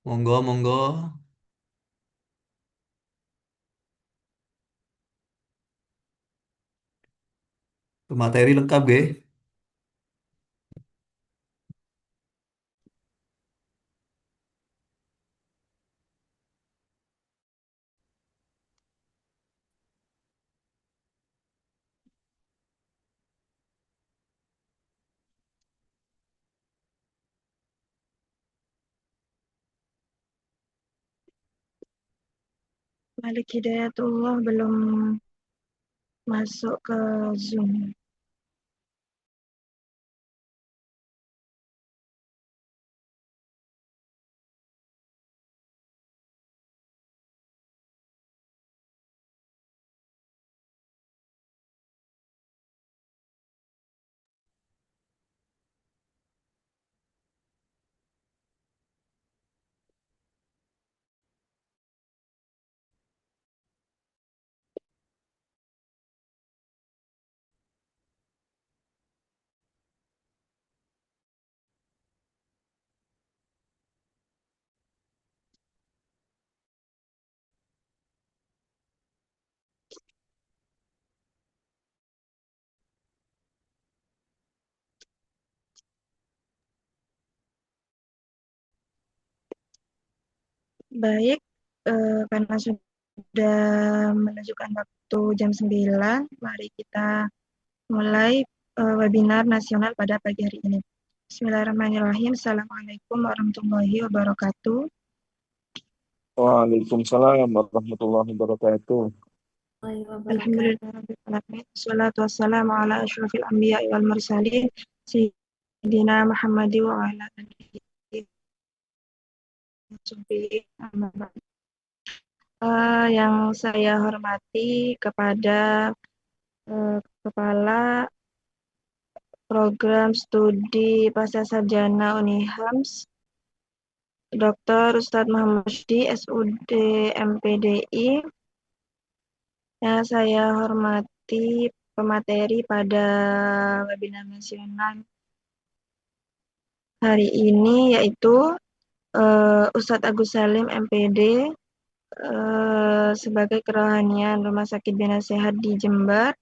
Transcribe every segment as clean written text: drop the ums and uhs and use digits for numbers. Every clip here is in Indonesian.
Monggo, monggo. Materi lengkap, ge. Malik Hidayatullah belum masuk ke Zoom. Baik, karena sudah menunjukkan waktu jam 9, mari kita mulai webinar nasional pada pagi hari ini. Bismillahirrahmanirrahim. Assalamualaikum warahmatullahi wabarakatuh. Waalaikumsalam warahmatullahi wabarakatuh. Alhamdulillahirrahmanirrahim. Wassalatu wassalamu ala asyrafil anbiya wal mursalin. Sayyidina Muhammadi wa ala alihi wa sahbihi. Yang saya hormati kepada Kepala Program Studi Pasca Sarjana Unihams, Dr. Ustadz Muhammad Rusdi, SUD MPDI. Yang saya hormati pemateri pada webinar nasional hari ini yaitu Ustadz Agus Salim MPD sebagai kerohanian Rumah Sakit Bina Sehat di Jember.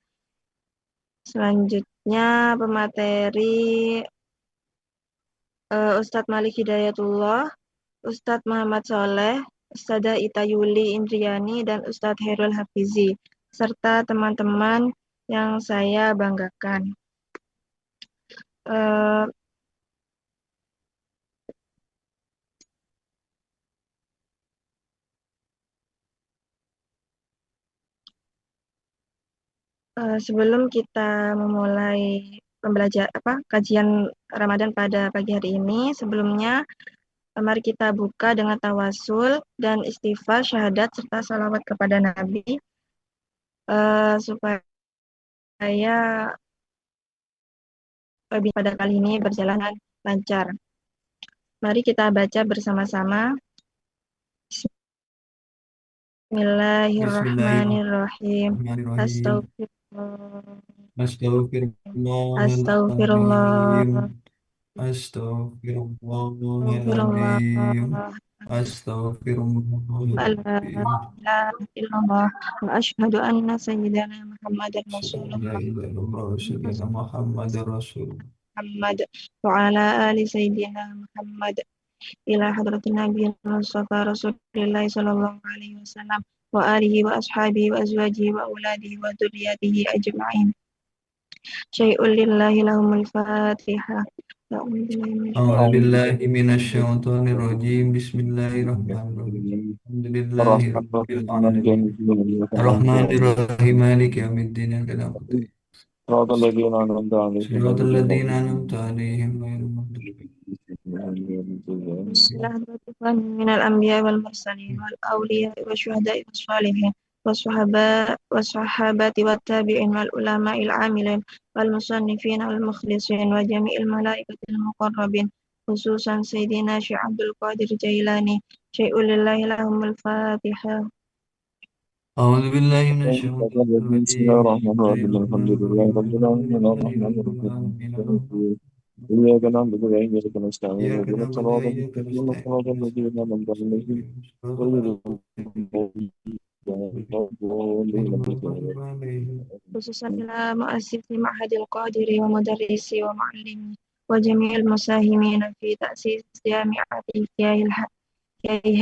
Selanjutnya pemateri Ustadz Malik Hidayatullah, Ustadz Muhammad Soleh, Ustadzah Ita Yuli Indriani, dan Ustadz Herul Hafizi, serta teman-teman yang saya banggakan. Sebelum kita memulai kajian Ramadan pada pagi hari ini, sebelumnya mari kita buka dengan tawasul dan istighfar, syahadat, serta salawat kepada Nabi supaya webinar pada kali ini berjalan lancar. Mari kita baca bersama-sama. Bismillahirrahmanirrahim. Bismillahirrahmanirrahim. Astagfirullah. Astagfirullahaladzim. Astagfirullah. Astagfirullahaladzim. La Astagfirullahaladzim. ilaha illallah wa asyhadu anna sayyidana Muhammadar La Rasulullah ilaha illallah wa sayyidina Muhammad Rasulullah. Muhammad wa ala ali sayyidina Muhammad ila hadratin Nabi Mustafa Rasulullah sallallahu alaihi wasallam wa alihi wa ashabihi wa azwajihi wa auladihi wa dzurriyyatihi ajma'in. Syai'un lillahi lahumul Fatihah. A'udzu billahi minasyaitonir rajim. Bismillahirrahmanirrahim. Alhamdulillahi rabbil alamin. Ar-Rahmanir Rahim. Maliki yaumiddin. Iyyaka na'budu صراط الذين أنعمت عليهم غير Shiratal المغضوب ladzina an'amta 'alaihim ghairil maghdubi alaihim. Bismillahirrahmanirrahim. Minal anbiya wal mursalin wal awliya wa syuhada'i was salihin was sahabati wat tabi'in wal ulama'il amilin wal musannifin wal mukhlisin wa jami'il malaikatil muqarrabin khususan Sayyidina Syekh Abdul Qadir Jailani syai'ul lillahi lahumul Fatihah. A'udzu billahi minasyaitonir بسم الله rajim. الرحمن الرحيم الحمد لله رب العالمين الرحمن Bismillahirrahmanirrahim. الرحيم إياك نعبد وإياك نستعين إياك اهدنا نعبد الصراط وإياك المستقيم نستعين صراط الذين أنعمت عليهم صراط غير المستقيم المغضوب غير عليهم. المغضوب عليهم. خصوصا إلى مؤسس معهد القادر ومدرسي ومعلمي وجميع المساهمين في تأسيس جامعة كي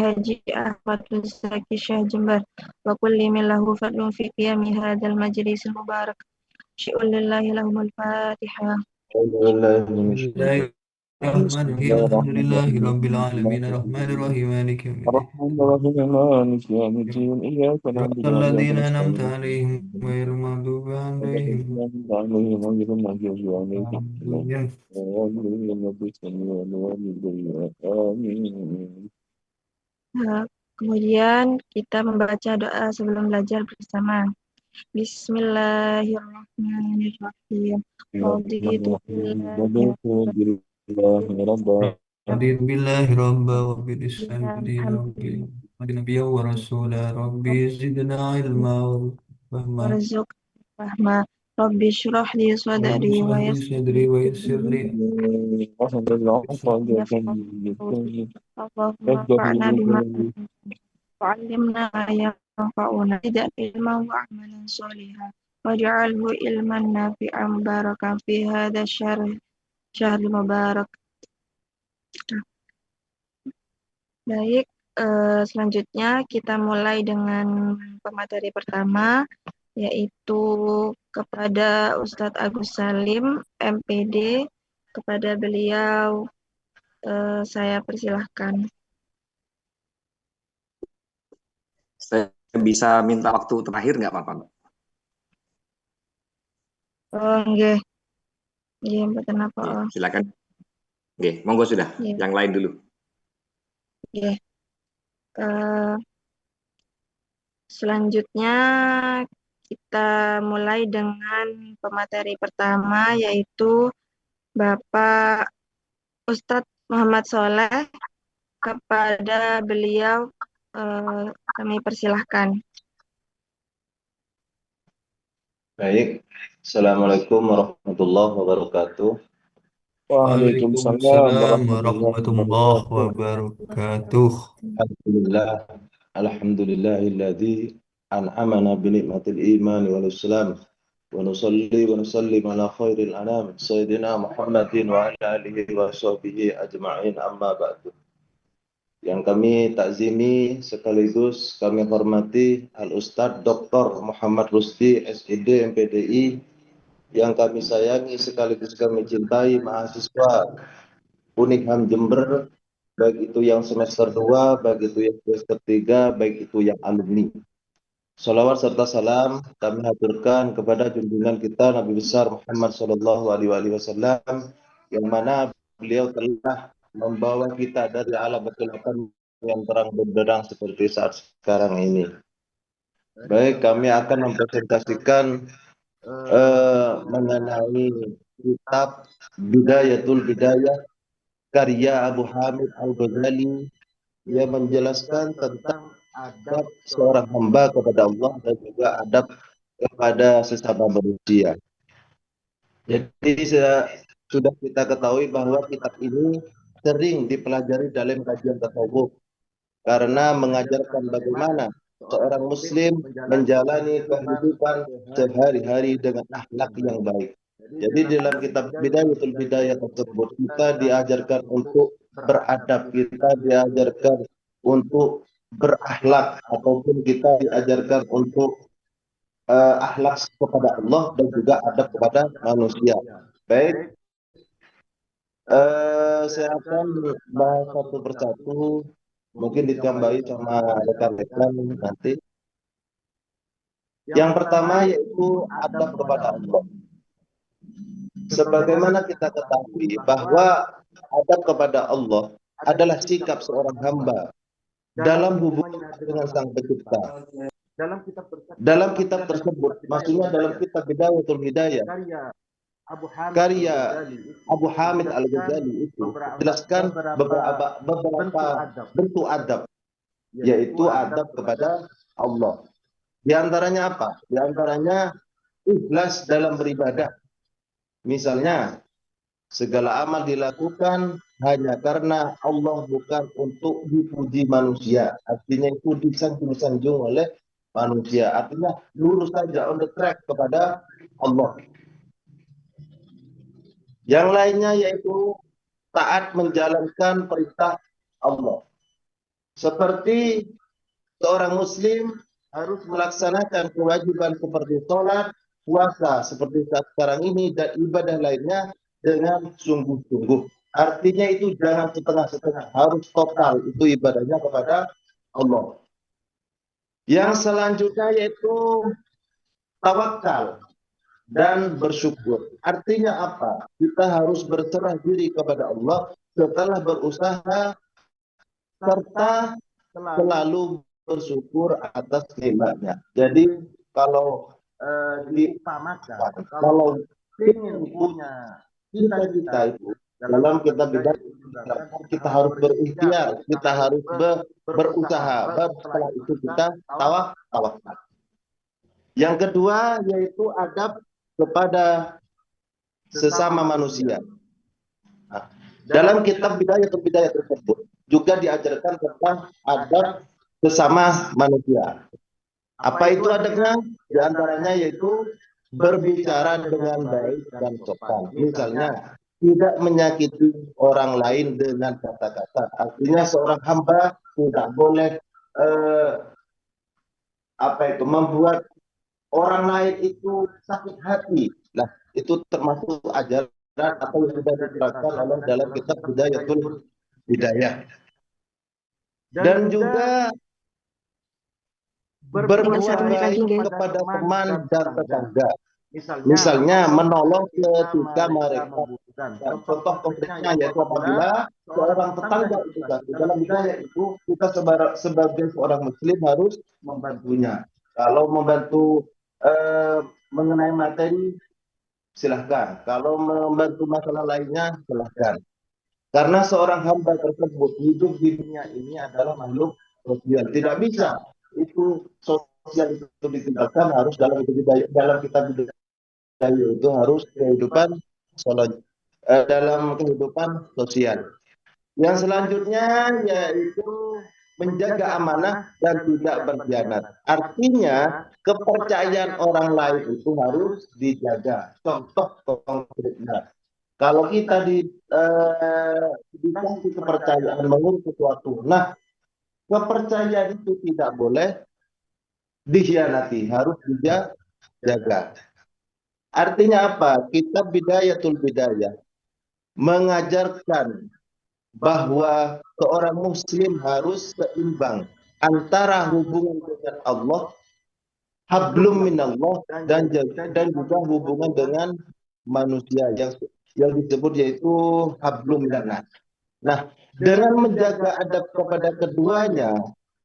هاجي أحمد الزكي شاه جنبر وكل من له فضل في قيام هذا المجلس المبارك شيء لله لهم الفاتحة. أعوذ بالله من بسم الله الشيطان الرحمن بسم الرحيم الله الحمد الرحمن لله رب العالمين الرحمن الرحيم الرحيم مالك يوم الدين الرحمن الرحيم مالك يوم الدين إياك صراط نعبد وإياك الذين أنعمت نستعين عليهم غير المغضوب عليهم آمين. آمين. Kemudian kita membaca doa sebelum belajar bersama. Bismillahirrahmanirrahim. Raditu billahi رضيت بالله ربا وبالإسلام دينا Muhammadin وبمحمد نبيا ورسولا ربي زدنا علما وفهما warzuq rahma. Rabbi shrah li رب sadri wa اشرح لي yassir صدري ويسر لي li yafqahu qawli. Allahumma anfa'na bima وعلمنا ما ينفعنا زدنا علما وعملا صالحا واجعله علما نافعا مباركا في هذا الشهر المبارك. Baik, selanjutnya kita mulai dengan pemateri pertama, yaitu kepada Ustadz Agus Salim, MPD. Kepada beliau saya persilahkan. Saya bisa minta waktu terakhir nggak apa-apa, Mbak? Nggih, nggih mboten apa. Oke, silakan. Oke, monggo sudah. Nggih, Yang lain dulu. nggih. Selanjutnya kita mulai dengan pemateri pertama, yaitu Bapak Ustadz Muhammad Soleh. Kepada beliau kami persilahkan. Baik, Assalamualaikum warahmatullahi wabarakatuh. Waalaikumsalam Waalaikumsalam warahmatullahi warahmatullahi wabarakatuh. wabarakatuh. Alhamdulillah, alhamdulillahilladzi an'amana bi ni'matil iman wal islam wa nusalli wa nusallim ala khairil anam sayyidina Muhammadin wa ala alihi wa sahbihi ajma'in amma ba'du. Yang kami takzimi sekaligus kami hormati Al-Ustadz Dr. Muhammad Rusdi SID MPDI, yang kami sayangi sekaligus kami cintai mahasiswa Uniham Jember, baik itu yang semester 2, baik itu yang semester 3, baik itu yang alumni. Salawat serta salam kami haturkan kepada junjungan kita Nabi besar Muhammad Shallallahu Alaihi Wasallam, yang mana beliau telah membawa kita dari alam kegelapan yang terang benderang seperti saat sekarang ini. Baik, kami akan mempresentasikan mengenai kitab Bidayatul Bidayah karya Abu Hamid Al-Ghazali, yang menjelaskan tentang adab seorang hamba kepada Allah dan juga adab kepada sesama manusia. Jadi sudah kita ketahui bahwa kitab ini sering dipelajari dalam kajian tasawuf karena mengajarkan bagaimana seorang muslim menjalani kehidupan sehari-hari dengan akhlak yang baik. Jadi dalam kitab Bidayatul Bidayah tersebut kita diajarkan untuk beradab, kita diajarkan untuk berakhlak, ataupun kita diajarkan untuk akhlak kepada Allah dan juga adab kepada manusia. Baik, saya akan bahas satu persatu, mungkin ditambahi sama rekan-rekan nanti. Yang pertama yaitu adab kepada Allah. Sebagaimana kita ketahui bahwa adab kepada Allah adalah sikap seorang hamba dalam hubungan dengan Sang Pencipta. Dalam kitab tersebut, maksudnya dalam kitab Bidayatul Hidayah, karya Abu Hamid Al-Ghazali itu menjelaskan beberapa bentuk adab, yaitu adab kepada Allah. Di antaranya apa? Di antaranya ikhlas dalam beribadah. Misalnya, Segala amal dilakukan hanya karena Allah, bukan untuk dipuji manusia. Artinya itu disanjung-sanjung oleh manusia. Artinya lurus saja on the track kepada Allah. Yang lainnya yaitu taat menjalankan perintah Allah. Seperti seorang muslim harus melaksanakan kewajiban seperti sholat, puasa seperti saat sekarang ini, dan ibadah lainnya dengan sungguh-sungguh. Artinya itu jangan setengah-setengah, harus total itu ibadahnya kepada Allah. Yang selanjutnya yaitu tawakal dan bersyukur. Artinya apa? Kita harus berserah diri kepada Allah setelah berusaha, serta selalu bersyukur atas nikmatnya. Jadi kalau diutamakan, kalau ingin punya cita-cita itu dalam kita bidang, kita harus berikhtiar, kita harus berusaha, setelah itu kita tawakal. Yang kedua yaitu adab kepada sesama manusia. Nah, dalam kitab Bidayah tersebut juga diajarkan tentang adab sesama manusia. Apa itu adabnya? Di antaranya yaitu berbicara dengan baik dan sopan. Misalnya, tidak menyakiti orang lain dengan kata-kata. Artinya seorang hamba tidak boleh membuat orang lain itu sakit hati. Nah, itu termasuk ajaran atau yang sudah diterapkan oleh dalam kitab Bidayah. Dan juga berbuat baik kepada teman dan tetangga. Misalnya menolong ketika mereka membutuhkan. Contoh konkretnya yaitu apabila seorang tetangga itu dalam Bidayah itu kita sebagai seorang muslim harus membantunya. Kalau membantu mengenai materi, silahkan. Kalau membantu masalah lainnya, silahkan. Karena seorang hamba tersebut hidup di dunia ini adalah makhluk sosial. Tidak bisa itu sosial itu ditinggalkan, harus dalam kitab Bidayah itu harus kehidupan dalam kehidupan sosial. Yang selanjutnya yaitu menjaga amanah dan tidak berkhianat. Artinya kepercayaan orang lain itu harus dijaga. Contoh konkretnya, kalau kita dikasih kepercayaan mengurus sesuatu, nah kepercayaan itu tidak boleh dikhianati, harus dijaga. Artinya apa? Kitab Bidayah mengajarkan bahwa seorang muslim harus seimbang antara hubungan dengan Allah, hablum minallah, dan juga hubungan dengan manusia yang disebut yaitu hablum minannas. Nah, dengan menjaga adab kepada keduanya,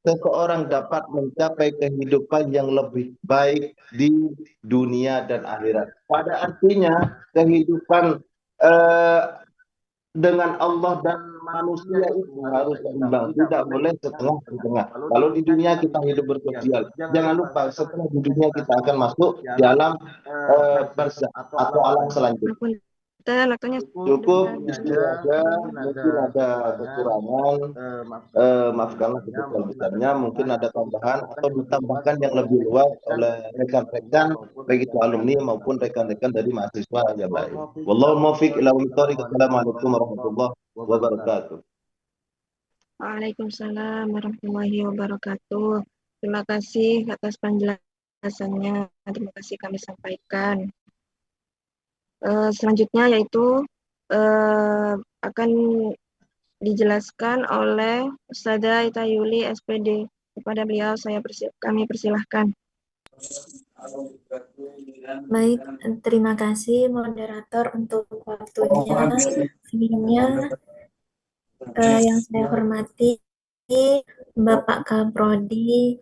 seseorang dapat mencapai kehidupan yang lebih baik di dunia dan akhirat. Pada artinya kehidupan dengan Allah dan manusia itu harus seimbang, tidak boleh setengah-setengah. Kalau di dunia kita hidup bersosial, jangan lupa setelah di dunia kita akan masuk di alam barzakh atau alam selanjutnya. Cukup aja, mungkin ada kekurangan, maafkanlah sebesar-besarnya, mungkin ada tambahan atau ditambahkan yang lebih luas oleh rekan-rekan, baik itu alumni maupun rekan-rekan dari mahasiswa yang lain. Wallahu muwaffiq ila aqwamit. Assalamualaikum warahmatullahi wabarakatuh. Waalaikumsalam warahmatullahi wabarakatuh. Terima kasih atas penjelasannya. Terima kasih kami sampaikan. Selanjutnya yaitu akan dijelaskan oleh Ustadzah Ita Yuli SPD. Kepada beliau kami persilahkan. Baik, terima kasih moderator untuk waktunya. Sebelumnya yang saya hormati Bapak Kaprodi,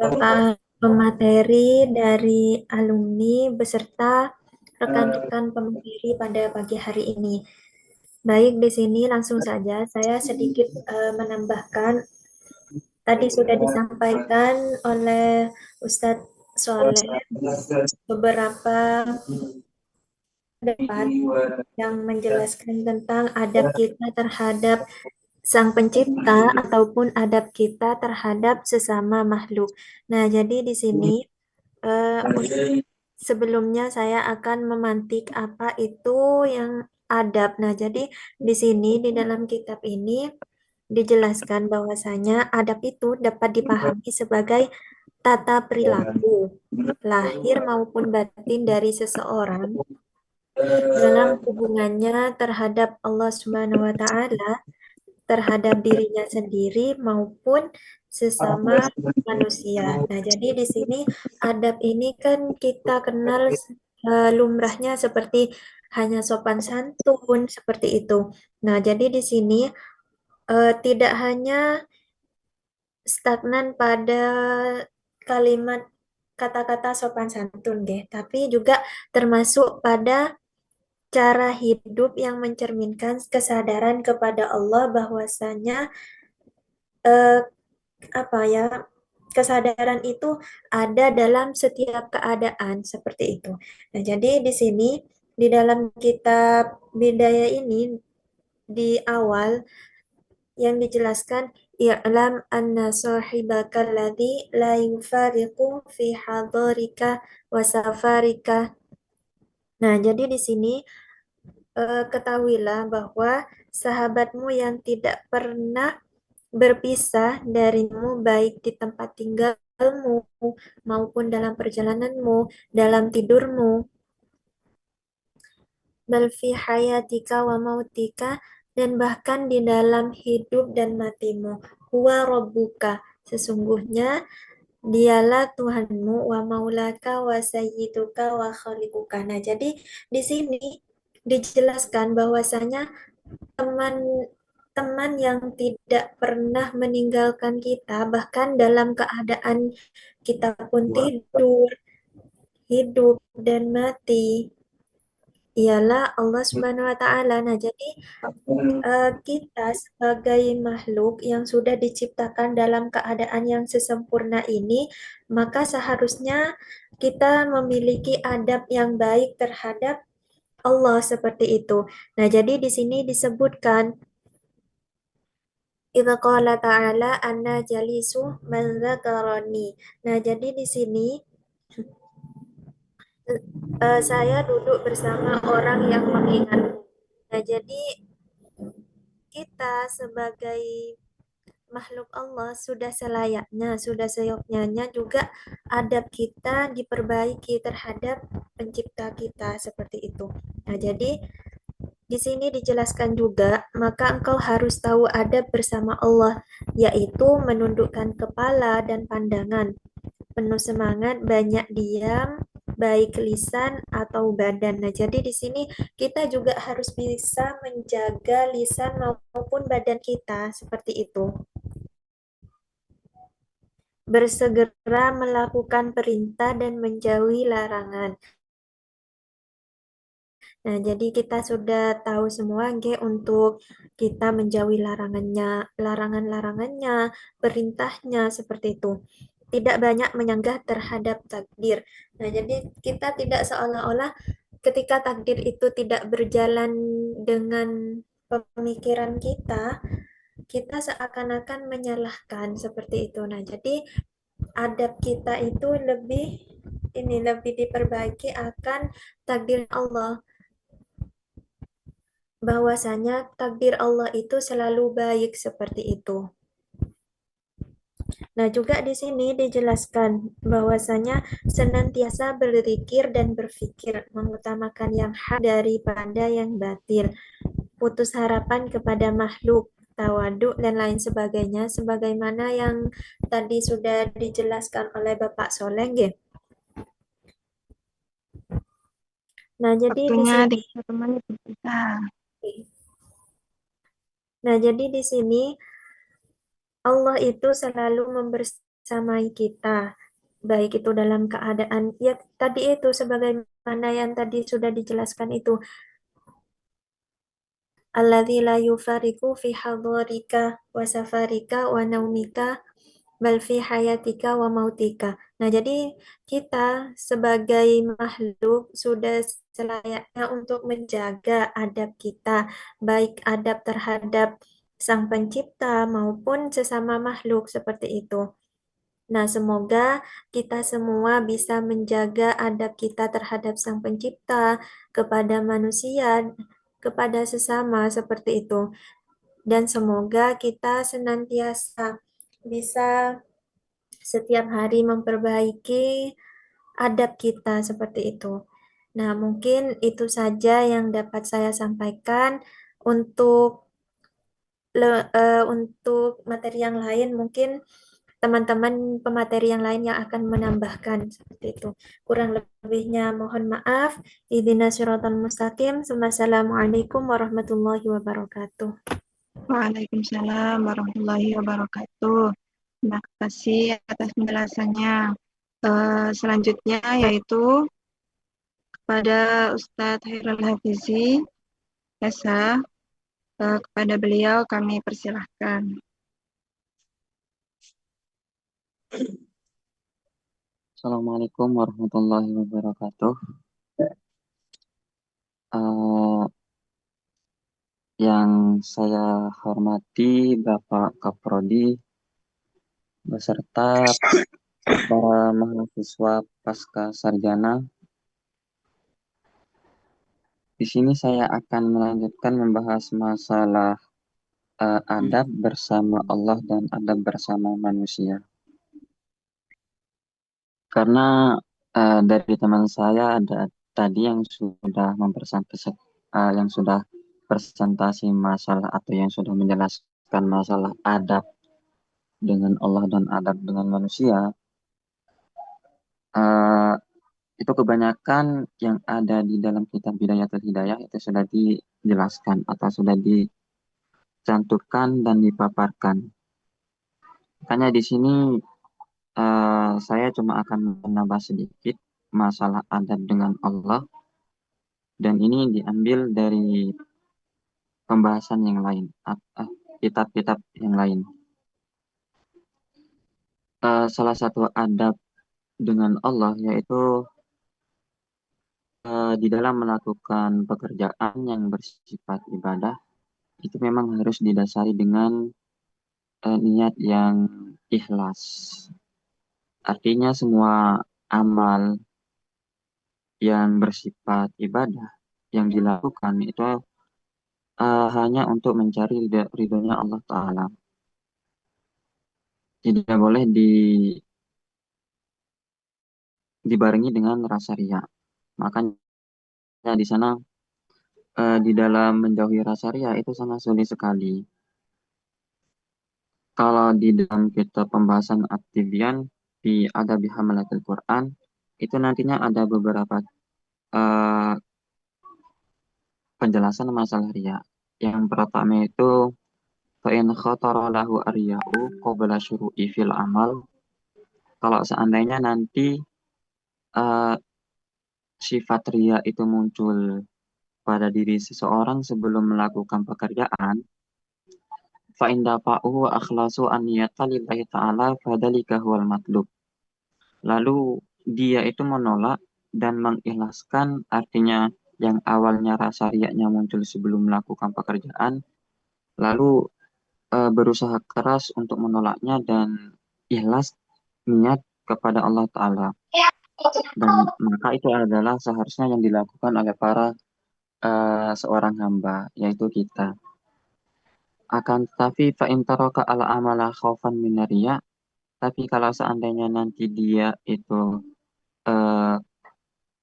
Bapak pemateri dari alumni beserta rekan-rekan pemateri pada pagi hari ini. Baik, di sini langsung saja saya sedikit menambahkan. Tadi sudah disampaikan oleh Ustadz Soleh beberapa depan yang menjelaskan tentang adab kita terhadap Sang Pencipta ataupun adab kita terhadap sesama makhluk. Nah, jadi di sini sebelumnya saya akan memantik apa itu yang adab. Nah, jadi di sini di dalam kitab ini dijelaskan bahwasanya adab itu dapat dipahami sebagai tata perilaku lahir maupun batin dari seseorang dalam hubungannya terhadap Allah Subhanahu wa taala, terhadap dirinya sendiri maupun sesama manusia. Nah, jadi di sini adab ini kan kita kenal lumrahnya seperti hanya sopan santun seperti itu. Nah, jadi di sini tidak hanya stagnan pada kalimat kata-kata sopan santun, deh, tapi juga termasuk pada cara hidup yang mencerminkan kesadaran kepada Allah bahwasanya eh, apa ya kesadaran itu ada dalam setiap keadaan seperti itu. Nah, jadi di sini di dalam kitab Bidayah ini di awal yang dijelaskan i'lam anna sahibaka alladhi la yufariqu fi hadarika wa safarika. Nah, jadi di sini ketahuilah bahwa sahabatmu yang tidak pernah berpisah darimu baik di tempat tinggalmu maupun dalam perjalananmu, dalam tidurmu, bal fi hayatika wa mautika, dan bahkan di dalam hidup dan matimu. Huwa rabbuka, sesungguhnya dialah Tuhanmu, wa maulaka wa sayyiduka wa khaliquka. Nah, jadi di sini dijelaskan bahwasanya teman-teman yang tidak pernah meninggalkan kita, bahkan dalam keadaan kita pun tidur, hidup, dan mati, ialah Allah Subhanahu wa Ta'ala. Nah, jadi kita sebagai makhluk yang sudah diciptakan dalam keadaan yang sesempurna ini, maka seharusnya kita memiliki adab yang baik terhadap Allah seperti itu. Nah, jadi di sini disebutkan idza qala ta'ala anna jalisu man dzakarani. Nah, jadi di sini saya duduk bersama orang yang mengingatku. Nah, jadi kita sebagai makhluk Allah sudah selayaknya, sudah seyoknyanya juga adab kita diperbaiki terhadap pencipta kita seperti itu. Nah, jadi di sini dijelaskan juga, maka engkau harus tahu adab bersama Allah, yaitu menundukkan kepala dan pandangan, penuh semangat, banyak diam, baik lisan atau badan. Nah, jadi di sini kita juga harus bisa menjaga lisan maupun badan kita seperti itu. Bersegera melakukan perintah dan menjauhi larangan. Nah, jadi kita sudah tahu semua untuk kita menjauhi larangan-larangannya, perintahnya seperti itu. Tidak banyak menyanggah terhadap takdir. Nah, jadi kita tidak seolah-olah ketika takdir itu tidak berjalan dengan pemikiran kita, kita seakan-akan menyalahkan seperti itu. Nah, jadi adab kita itu lebih diperbaiki akan takdir Allah, bahwasanya takdir Allah itu selalu baik seperti itu. Nah, juga di sini dijelaskan bahwasanya senantiasa berzikir dan berpikir, mengutamakan yang hak daripada yang batil, putus harapan kepada makhluk, tawaduk dan lain sebagainya, sebagaimana yang tadi sudah dijelaskan oleh Bapak Soleh, ya. Nah, jadi di Waktunya sini 30 menit bisa. Nah, jadi di sini Allah itu selalu membersamai kita, baik itu dalam keadaan ya tadi itu sebagaimana yang tadi sudah dijelaskan itu, alladzi la yufariqu fi hadarika wa safarika wa naumika. bal fi hayatika wa mautika. Nah, jadi kita sebagai makhluk sudah selayaknya untuk menjaga adab kita, baik adab terhadap Sang Pencipta maupun sesama makhluk seperti itu. Nah, semoga kita semua bisa menjaga adab kita terhadap Sang Pencipta, kepada manusia, kepada sesama seperti itu. Dan semoga kita senantiasa bisa setiap hari memperbaiki adab kita seperti itu. Nah, mungkin itu saja yang dapat saya sampaikan untuk untuk materi yang lain. Mungkin teman-teman pemateri yang lain yang akan menambahkan seperti itu. Kurang lebihnya mohon maaf. Ihdinas siratal mustaqim. Wassalamualaikum warahmatullahi wabarakatuh. Waalaikumsalam warahmatullahi wabarakatuh. Terima kasih atas penjelasannya. Selanjutnya yaitu kepada Ustadz Hairul Hafizi Esa. Kepada beliau kami persilahkan. Assalamualaikum warahmatullahi wabarakatuh. Yang saya hormati Bapak Kaprodi beserta para mahasiswa pasca sarjana. Di sini saya akan melanjutkan membahas masalah adab bersama Allah dan adab bersama manusia. Karena dari teman saya ada tadi yang sudah presentasi masalah atau yang sudah menjelaskan masalah adab dengan Allah dan adab dengan manusia. Itu kebanyakan yang ada di dalam kitab Bidayatul Hidayah itu sudah dijelaskan atau sudah dicantumkan dan dipaparkan. Makanya di sini saya cuma akan menambah sedikit masalah adab dengan Allah, dan ini diambil dari pembahasan yang lain, kitab-kitab yang lain. Salah satu adab dengan Allah yaitu di dalam melakukan pekerjaan yang bersifat ibadah itu memang harus didasari dengan niat yang ikhlas. Artinya semua amal yang bersifat ibadah yang dilakukan itu hanya untuk mencari ridhonya Allah Ta'ala. Tidak boleh dibarengi dengan rasa riya. Makanya di sana di dalam menjauhi rasa riya itu sangat sulit sekali. Kalau di dalam kitab pembahasan At-Tibyan di Adabi Hamalatul Quran itu nantinya ada beberapa penjelasan masalah riya. Yang pertama itu fa'in khatara lahu arya'u qabla syuru'i fil amal. Kalau seandainya nanti sifat riya itu muncul pada diri seseorang sebelum melakukan pekerjaan, fa'in dafa'uhu wa akhlasu an niyata lillahi ta'ala fadhalika huwal matlub. Lalu dia itu menolak dan mengikhlaskan, artinya yang awalnya rasa riyanya muncul sebelum melakukan pekerjaan, lalu berusaha keras untuk menolaknya dan ikhlas niat kepada Allah Ta'ala. Dan maka itu adalah seharusnya yang dilakukan oleh para seorang hamba, yaitu kita. Akan tetapi fa'in taraka ala amala khaufan minariya, tapi kalau seandainya nanti dia itu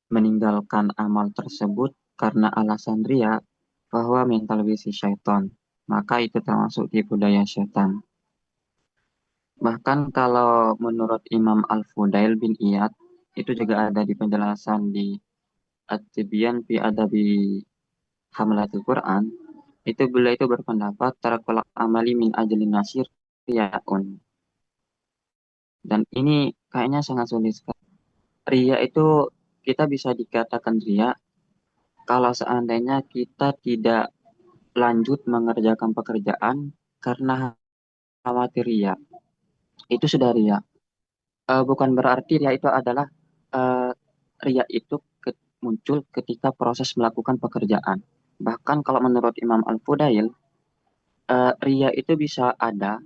meninggalkan amal tersebut karena alasan riya, bahwa mental wisi syaitan, maka itu termasuk tipu daya syaitan. Bahkan kalau menurut Imam Al-Fudail bin Iyad, itu juga ada di penjelasan di At-Tibyan fi Adabi Hamalatul Quran, itu beliau itu berpendapat tarakul amali min ajli nasir riyaun. Dan ini kayaknya sangat sulit sekali. Riya itu kita bisa dikatakan riya kalau seandainya kita tidak lanjut mengerjakan pekerjaan karena khawatir riya. itu sudah riya. Bukan berarti riya itu adalah eh, riya itu muncul ketika proses melakukan pekerjaan. Bahkan kalau menurut Imam Al-Fudail, riya itu bisa ada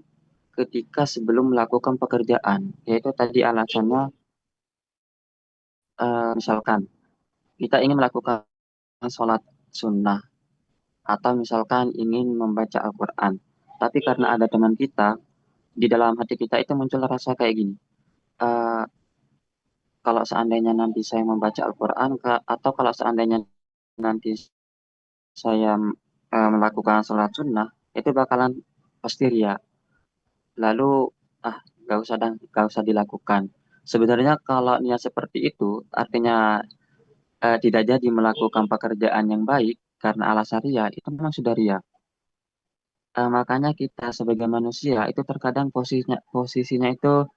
ketika sebelum melakukan pekerjaan, yaitu tadi alasannya misalkan kita ingin melakukan sholat sunnah atau misalkan ingin membaca Al-Quran, tapi karena ada teman kita, di dalam hati kita itu muncul rasa kayak gini, eh, kalau seandainya nanti saya membaca Al-Quran, atau kalau seandainya nanti saya melakukan sholat sunnah, itu bakalan pasti ria. Lalu, gak usah dilakukan. Sebenarnya kalau niat seperti itu, artinya tidak jadi melakukan pekerjaan yang baik karena alasan ria, itu memang sudah ria. Makanya kita sebagai manusia itu terkadang posisinya itu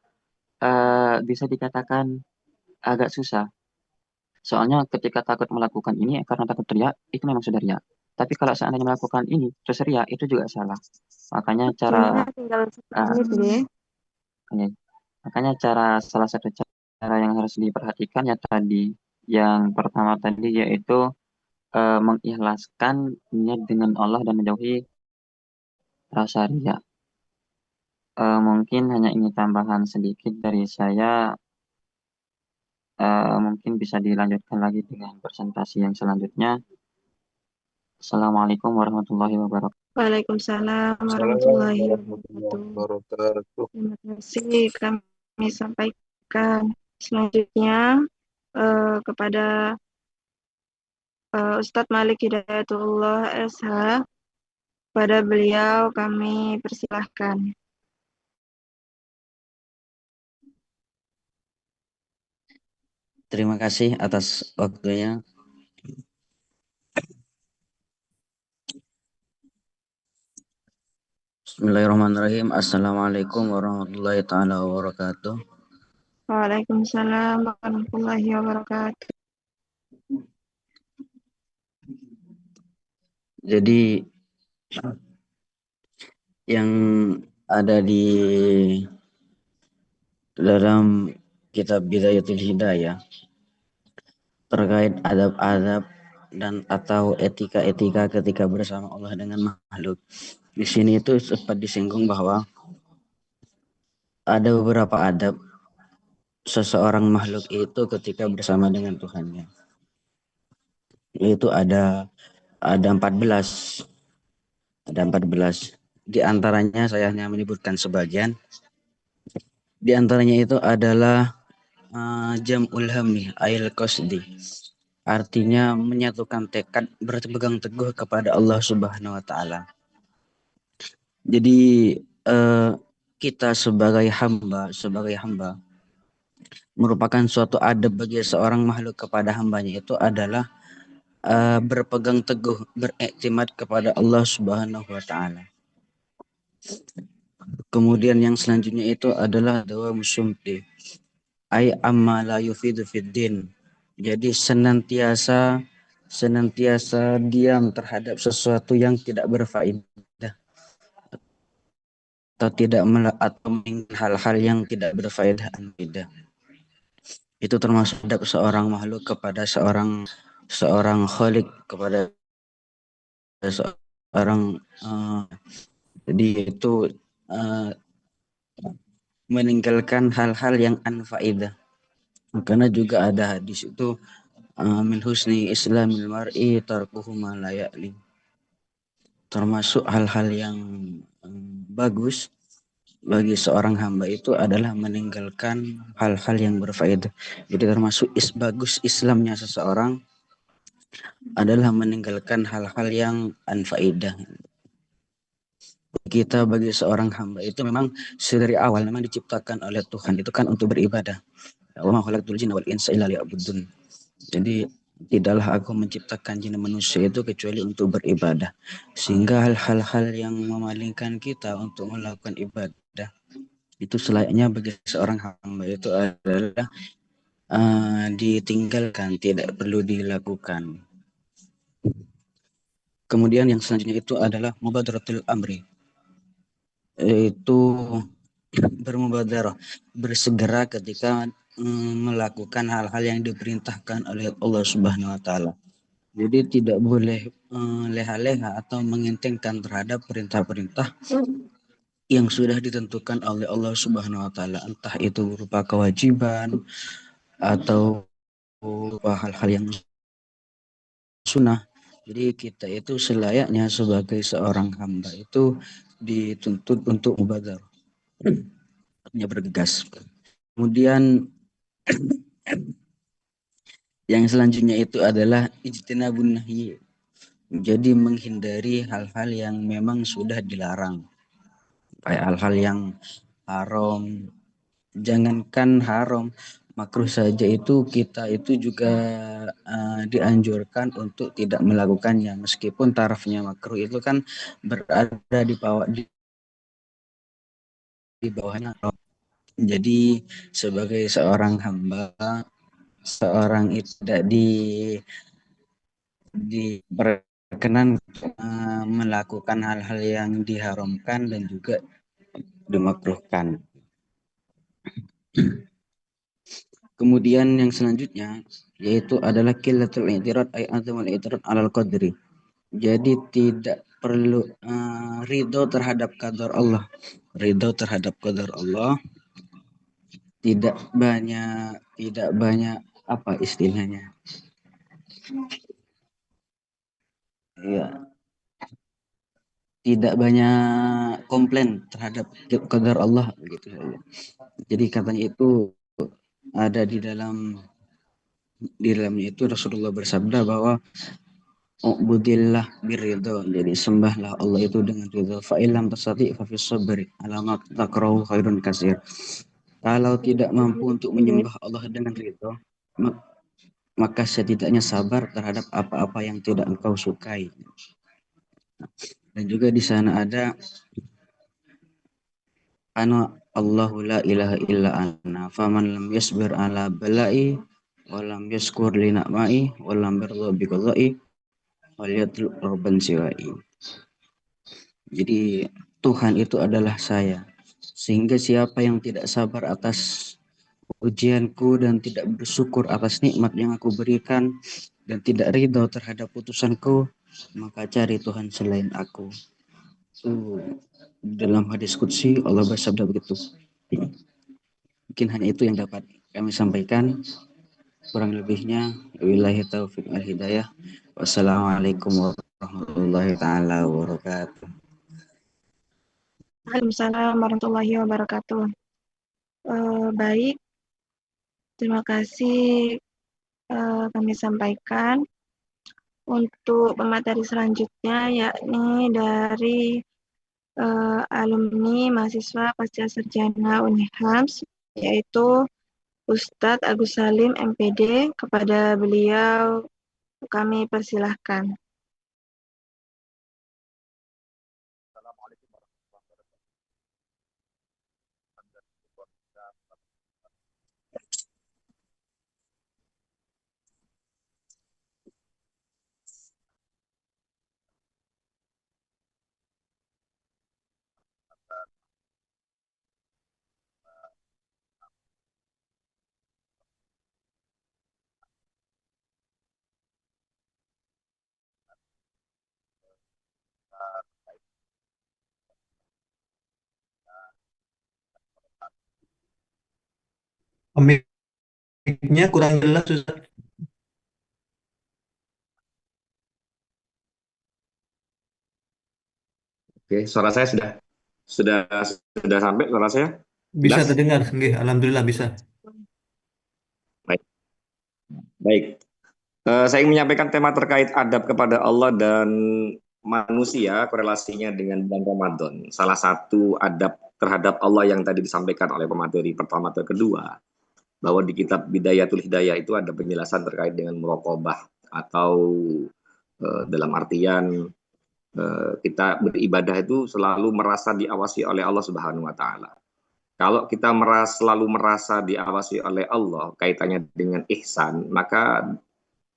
bisa dikatakan agak susah. Soalnya ketika takut melakukan ini karena takut ria, itu memang sudah ria. Tapi kalau seandainya melakukan ini terus ria, itu juga salah. Makanya Sebenarnya tinggal 10 menit deh. Oke. Makanya salah satu cara yang harus diperhatikan ya tadi, yang pertama tadi yaitu mengikhlaskan niat dengan Allah dan menjauhi rasa ria. Mungkin hanya ini tambahan sedikit dari saya. Mungkin bisa dilanjutkan lagi dengan presentasi yang selanjutnya. Assalamualaikum warahmatullahi wabarakatuh. Waalaikumsalam Assalamualaikum warahmatullahi warahmatullahi wabarakatuh. wabarakatuh. Terima kasih kami sampaikan. Selanjutnya kepada Ustadz Malik Hidayatullah SH. Pada beliau kami persilahkan. Terima kasih atas waktunya. Bismillahirrahmanirrahim. Assalamualaikum warahmatullahi taala wabarakatuh. Waalaikumsalam warahmatullahi wabarakatuh. Jadi yang ada di dalam kitab Bidayatul Hidayah terkait adab-adab dan atau etika-etika ketika bersama Allah dengan makhluk. Di sini itu sempat disinggung bahwa ada beberapa adab seseorang makhluk itu ketika bersama dengan Tuhannya. Itu ada 14. Ada 14. Di antaranya saya hanya menyebutkan sebagian. Di antaranya itu adalah jam'ul hamni ail qasdi. Artinya menyatukan tekad berpegang teguh kepada Allah Subhanahu wa taala. Jadi kita sebagai hamba merupakan suatu adab bagi seorang makhluk kepada hambanya itu adalah berpegang teguh, beriktimad kepada Allah Subhanahu wa taala. Kemudian yang selanjutnya itu adalah dawamu sumti ai amma la yufidu fid din. Jadi senantiasa diam terhadap sesuatu yang tidak berfaedah atau hal-hal yang tidak berfaedah tidak. Itu termasuk adab seorang makhluk kepada seorang khalik, kepada seorang jadi itu meninggalkan hal-hal yang anfaidah. Karena juga ada hadis itu min husni islamil mar'i tarkuhu ma la ya'li. Termasuk hal-hal yang bagus bagi seorang hamba itu adalah meninggalkan hal-hal yang berfaedah. Jadi termasuk bagus Islamnya seseorang adalah meninggalkan hal-hal yang anfaidah. Kita bagi seorang hamba itu memang dari awal memang diciptakan oleh Tuhan itu kan untuk beribadah. Wa ma khalaqtul jinna wal insa illa liya'budun. Jadi tidaklah aku menciptakan jin dan manusia itu kecuali untuk beribadah. Sehingga hal-hal yang memalingkan kita untuk melakukan ibadah itu selayaknya bagi seorang hamba itu adalah ditinggalkan, tidak perlu dilakukan. Kemudian yang selanjutnya itu adalah mubadaratul amri, yaitu bermubadarah, bersegera ketika melakukan hal-hal yang diperintahkan oleh Allah Subhanahu wa taala. Jadi tidak boleh leha-leha atau mengentengkan terhadap perintah-perintah yang sudah ditentukan oleh Allah Subhanahu wa taala, entah itu berupa kewajiban atau berupa hal-hal yang sunnah. Jadi kita itu selayaknya sebagai seorang hamba itu dituntut untuk mubadarah, artinya bergegas. Kemudian yang selanjutnya itu adalah ijtinabun nahyi. Jadi menghindari hal-hal yang memang sudah dilarang. Kayak hal-hal yang haram. Jangankan haram, makruh saja itu kita itu juga dianjurkan untuk tidak melakukannya, meskipun tarafnya makruh itu kan berada di bawahnya. Jadi sebagai seorang hamba, seorang itu tidak diperkenan melakukan hal-hal yang diharamkan dan juga dimakruhkan. Kemudian yang selanjutnya yaitu adalah qillatul i'tirad ay azamul i'tirad alal qadri. Jadi tidak perlu ridho terhadap qadar Allah. Ridho terhadap qadar Allah, tidak banyak apa istilahnya? Ya, tidak banyak komplain terhadap qadar Allah gitu saja. Jadi katanya itu ada di dalamnya itu Rasulullah bersabda bahwa ubudillah biridho, jadi sembahlah Allah itu dengan ridho. Fa illam tasati fa fis sabri ala ma takrahu khairun katsir. Kalau tidak mampu untuk menyembah Allah dengan ridho, maka setidaknya sabar terhadap apa-apa yang tidak engkau sukai. Dan juga di sana ada ana Allahu la ilaha illa ana faman lam yasbir ala bala'i wa lam yaskur li na'mai wa lam yarda bi qada'i waliyatul urban siwai. Jadi Tuhan itu adalah saya, sehingga siapa yang tidak sabar atas ujianku dan tidak bersyukur atas nikmat yang aku berikan dan tidak ridho terhadap putusanku, maka cari Tuhan selain aku. Dalam hadis qudsi Allah bersabda begitu. Mungkin hanya itu yang dapat kami sampaikan. Kurang lebihnya wabillahi taufiq wal hidayah. Wassalamualaikum warahmatullahi taala wabarakatuh. Waalaikumsalam warahmatullahi wabarakatuh. Baik, terima kasih kami sampaikan. Untuk pemateri selanjutnya yakni dari alumni mahasiswa pasca sarjana Unihams, yaitu Ustadz Agus Salim MPD. Kepada beliau kami persilahkan. Mic-nya kurang jelas, Ustaz. Oke, suara saya sudah sampai suara saya? Bisa Jelas? terdengar, nggih, alhamdulillah bisa. Baik. Baik. Saya ingin menyampaikan tema terkait adab kepada Allah dan manusia, korelasinya dengan bulan Ramadan. Salah satu adab terhadap Allah yang tadi disampaikan oleh pemateri pertama atau kedua, bahwa di kitab Bidayatul Hidayah itu ada penjelasan terkait dengan muraqabah atau dalam artian kita beribadah itu selalu merasa diawasi oleh Allah Subhanahu wa taala. Kalau kita selalu merasa diawasi oleh Allah, kaitannya dengan ihsan, maka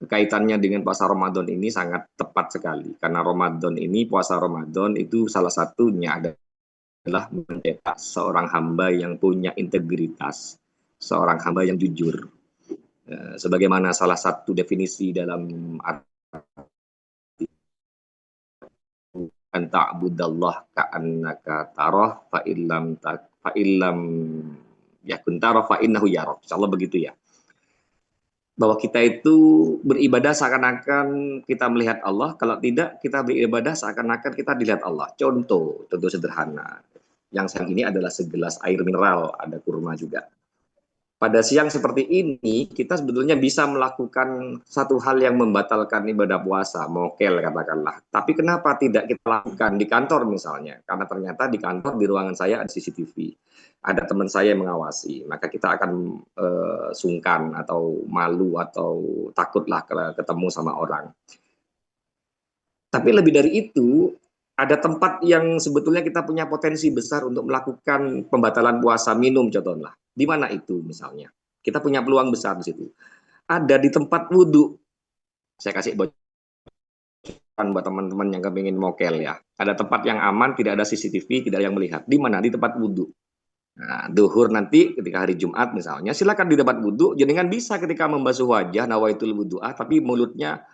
kaitannya dengan puasa Ramadan ini sangat tepat sekali. Karena Ramadan ini, puasa Ramadan itu salah satunya adalah mencetak seorang hamba yang punya integritas, seorang hamba yang jujur. Sebagaimana salah satu definisi dalam an ta'budallah ka'annaka tarah fa illam yakun tarah fa innahu yarah. Insyaallah begitu ya. Bahwa kita itu beribadah seakan-akan kita melihat Allah, kalau tidak kita beribadah seakan-akan kita dilihat Allah. Contoh sederhana. Yang sayang ini adalah segelas air mineral, ada kurma juga. Pada siang seperti ini, kita sebetulnya bisa melakukan satu hal yang membatalkan ibadah puasa, mokel katakanlah. Tapi kenapa tidak kita lakukan di kantor misalnya? Karena ternyata di kantor, di ruangan saya ada CCTV. Ada teman saya yang mengawasi. Maka kita akan sungkan atau malu atau takutlah ketemu sama orang. Tapi lebih dari itu, ada tempat yang sebetulnya kita punya potensi besar untuk melakukan pembatalan puasa, minum contohnya. Di mana itu misalnya? Kita punya peluang besar di situ. Ada di tempat wudhu. Saya kasih bocoran buat teman-teman yang kepingin mokel ya. Ada tempat yang aman, tidak ada CCTV, tidak ada yang melihat. Di mana? Di tempat wudhu. Nah, duhur nanti ketika hari Jumat misalnya, silakan di tempat wudhu. Jenengan bisa ketika membasuh wajah, nawaitul wudhu'ah, tapi mulutnya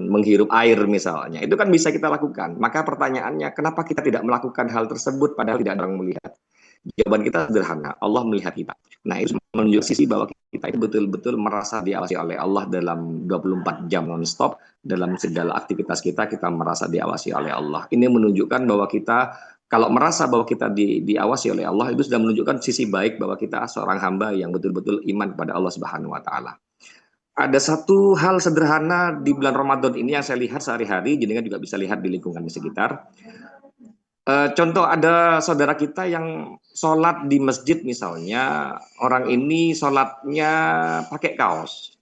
menghirup air misalnya, itu kan bisa kita lakukan. Maka pertanyaannya, kenapa kita tidak melakukan hal tersebut padahal tidak ada orang melihat? Jawaban kita sederhana, Allah melihat kita. Nah, itu menunjuk sisi bahwa kita itu betul-betul merasa diawasi oleh Allah dalam 24 jam non-stop, dalam segala aktivitas kita merasa diawasi oleh Allah. Ini menunjukkan bahwa kita, kalau merasa bahwa kita diawasi oleh Allah, itu sudah menunjukkan sisi baik bahwa kita seorang hamba yang betul-betul iman kepada Allah Subhanahu wa Ta'ala. Ada satu hal sederhana di bulan Ramadan ini yang saya lihat sehari-hari, jenengan juga bisa lihat di lingkungan di sekitar. Contoh ada saudara kita yang sholat di masjid misalnya, orang ini sholatnya pakai kaos.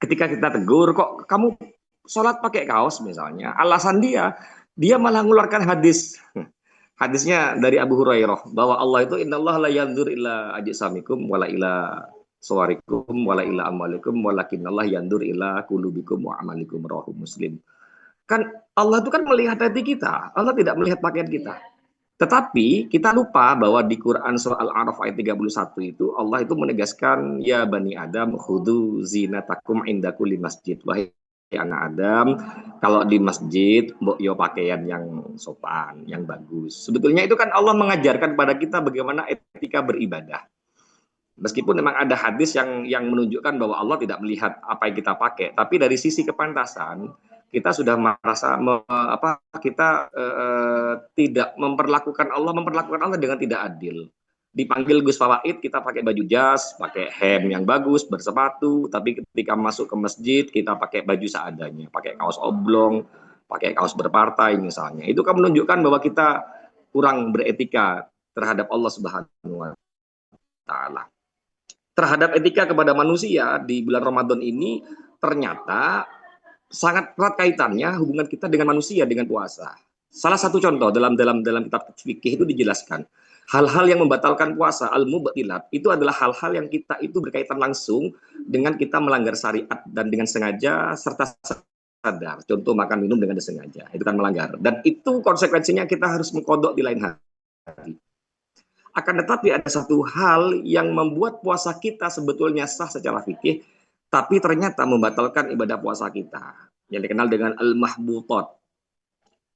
Ketika kita tegur, kok kamu sholat pakai kaos misalnya, alasan dia malah mengeluarkan hadis. Hadisnya dari Abu Hurairah, bahwa Allah itu innallaha la yanzur ila ajsamikum wala ila suwarikum wala ila amalikum walakinallah yandur ila qulubikum wa amalikum, rawahu Muslim. Kan Allah itu kan melihat hati kita, Allah tidak melihat pakaian kita. Tetapi kita lupa bahwa di Quran surah Al-A'raf ayat 31 itu Allah itu menegaskan, ya bani Adam khudu zinatakum inda kulli masjid. Wahai anak Adam, kalau di masjid mbok yo pakaian yang sopan, yang bagus. Sebetulnya itu kan Allah mengajarkan kepada kita bagaimana etika beribadah. Meskipun memang ada hadis yang menunjukkan bahwa Allah tidak melihat apa yang kita pakai, tapi dari sisi kepantasan kita sudah merasa tidak memperlakukan Allah dengan tidak adil. Dipanggil Gus Fawaid, kita pakai baju jas, pakai hem yang bagus, bersepatu, tapi ketika masuk ke masjid kita pakai baju seadanya, pakai kaos oblong, pakai kaos berpartai misalnya. Itu kan menunjukkan bahwa kita kurang beretika terhadap Allah Subhanahu wa Ta'ala. Terhadap etika kepada manusia di bulan Ramadan ini ternyata sangat erat kaitannya hubungan kita dengan manusia dengan puasa. Salah satu contoh dalam kitab fikih itu dijelaskan, hal-hal yang membatalkan puasa, al-mubtilat, itu adalah hal-hal yang kita itu berkaitan langsung dengan kita melanggar syariat dan dengan sengaja serta sadar. Contoh makan minum dengan disengaja, itu kan melanggar. Dan itu konsekuensinya kita harus mengkodok di lain hari. Akan tetapi ada satu hal yang membuat puasa kita sebetulnya sah secara fikih, tapi ternyata membatalkan ibadah puasa kita, yang dikenal dengan al-mahbutat.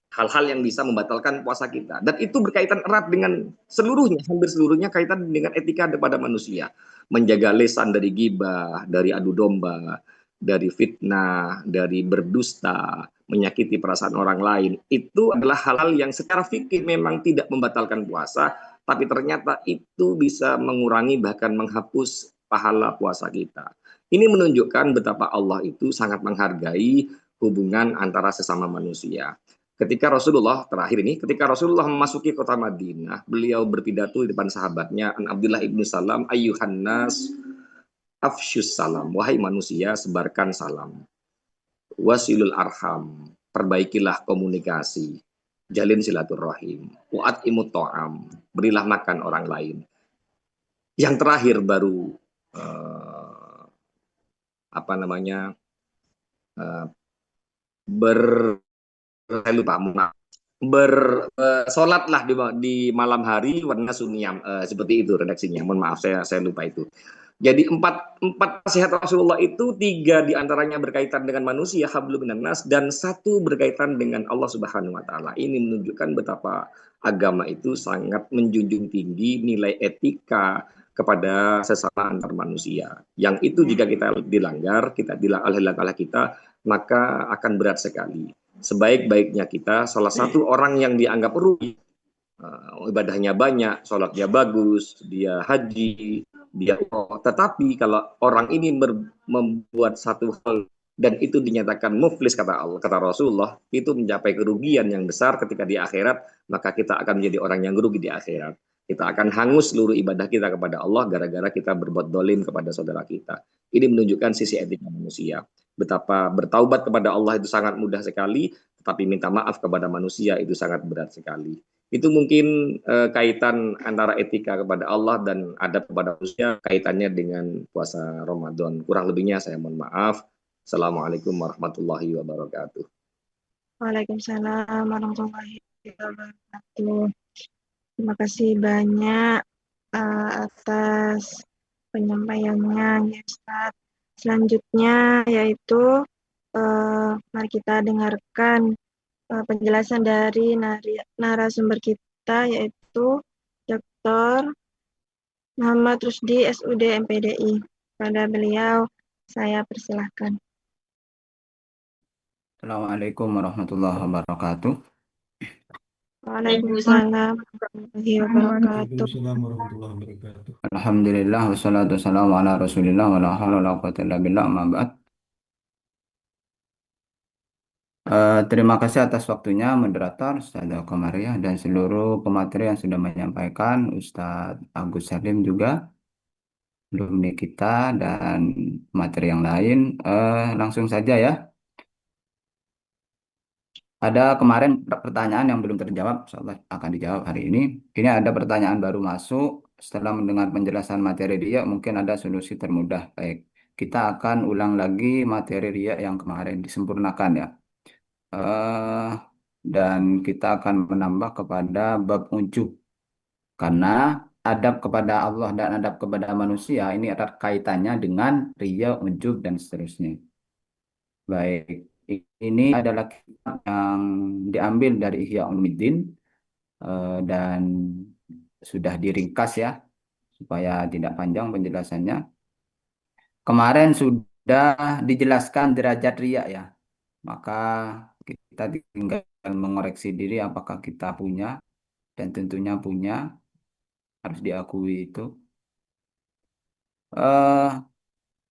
Hal-hal yang bisa membatalkan puasa kita. Dan itu berkaitan erat dengan seluruhnya, hampir seluruhnya kaitan dengan etika kepada manusia. Menjaga lisan dari ghibah, dari adu domba, dari fitnah, dari berdusta, menyakiti perasaan orang lain. Itu adalah hal-hal yang secara fikih memang tidak membatalkan puasa, tapi ternyata itu bisa mengurangi bahkan menghapus pahala puasa kita. Ini menunjukkan betapa Allah itu sangat menghargai hubungan antara sesama manusia. Ketika Rasulullah memasuki kota Madinah, beliau berpidato di depan sahabatnya, an Abdullah ibnu Salam, ayyuhan nas afsyus salam, wahai manusia sebarkan salam, wasilul arham, perbaikilah komunikasi, jalin silaturahim, wa'at imut to'am, berilah makan orang lain. Yang terakhir baru saya lupa, maaf. Bersolatlah di malam hari warna sunniyam, seperti itu redaksinya. Mohon maaf, saya lupa itu. Jadi empat nasihat Rasulullah itu, 3 diantaranya berkaitan dengan manusia, hablum minan nas, dan 1 berkaitan dengan Allah Subhanahu Wa Taala. Ini menunjukkan betapa agama itu sangat menjunjung tinggi nilai etika kepada sesama antar manusia. Yang itu jika kita dilanggar, kita dilanggar oleh kita, maka akan berat sekali. Sebaik-baiknya kita, salah satu orang yang dianggap rugi, ibadahnya banyak, sholatnya bagus, dia haji, dia tetapi kalau orang ini membuat satu hal dan itu dinyatakan muflis, kata Allah, kata Rasulullah, itu mencapai kerugian yang besar ketika di akhirat, maka kita akan menjadi orang yang rugi di akhirat. Kita akan hangus seluruh ibadah kita kepada Allah gara-gara kita berbuat dolim kepada saudara kita. Ini menunjukkan sisi etika manusia. Betapa bertaubat kepada Allah itu sangat mudah sekali, tetapi minta maaf kepada manusia itu sangat berat sekali. Itu mungkin kaitan antara etika kepada Allah dan adab kepada manusia, kaitannya dengan puasa Ramadan. Kurang lebihnya saya mohon maaf. Assalamualaikum warahmatullahi wabarakatuh. Waalaikumsalam warahmatullahi wabarakatuh. Terima kasih banyak atas penyampaiannya, ya Ustaz. Selanjutnya yaitu mari kita dengarkan penjelasan dari narasumber kita, yaitu Dr. Muhammad Rusdi, SUD MPDI. Pada beliau saya persilahkan. Assalamualaikum warahmatullahi wabarakatuh. Waalaikumsalam warahmatullahi wabarakatuh. Waalaikumsalam warahmatullahi wabarakatuh. Alhamdulillah wassalatu wassalamu ala Rasulillah wa la haula wala quwwata illa billah, amma ba'd. Terima kasih atas waktunya moderator Ustazah Komariah dan seluruh pemateri yang sudah menyampaikan, Ustadz Agus Salim juga, alumni kita dan materi yang lain. Langsung saja ya. Ada kemarin pertanyaan yang belum terjawab, insyaallah akan dijawab hari ini. Ini ada pertanyaan baru masuk. Setelah mendengar penjelasan materi riya, mungkin ada solusi termudah. Baik, kita akan ulang lagi materi riya yang kemarin, disempurnakan ya. Dan kita akan menambah kepada bab ujub. Karena adab kepada Allah dan adab kepada manusia ini erat kaitannya dengan riya, ujub, dan seterusnya. Baik. Ini adalah kitab yang diambil dari Ihya Ulumuddin dan sudah diringkas ya supaya tidak panjang penjelasannya. Kemarin sudah dijelaskan derajat riya ya. Maka kita tinggal mengoreksi diri apakah kita punya, dan tentunya punya, harus diakui itu.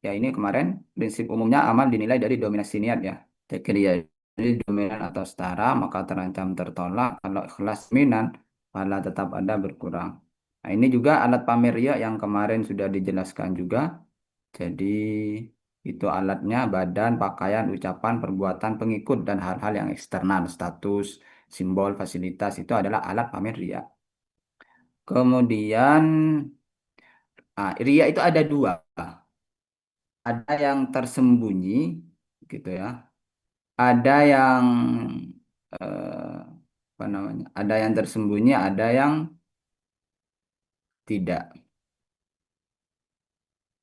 Ya ini kemarin prinsip umumnya amal dinilai dari dominasi niat ya. Jadi dominan atau setara maka terancam tertolak. Kalau ikhlas minan pahala tetap ada berkurang. Nah ini juga alat pamer riya yang kemarin sudah dijelaskan juga. Jadi itu alatnya badan, pakaian, ucapan, perbuatan pengikut dan hal-hal yang eksternal, status, simbol, fasilitas itu adalah alat pamer riya. Kemudian riya itu ada 2. Ada yang tersembunyi gitu ya. Ada yang apa namanya? Ada yang tersembunyi, ada yang tidak.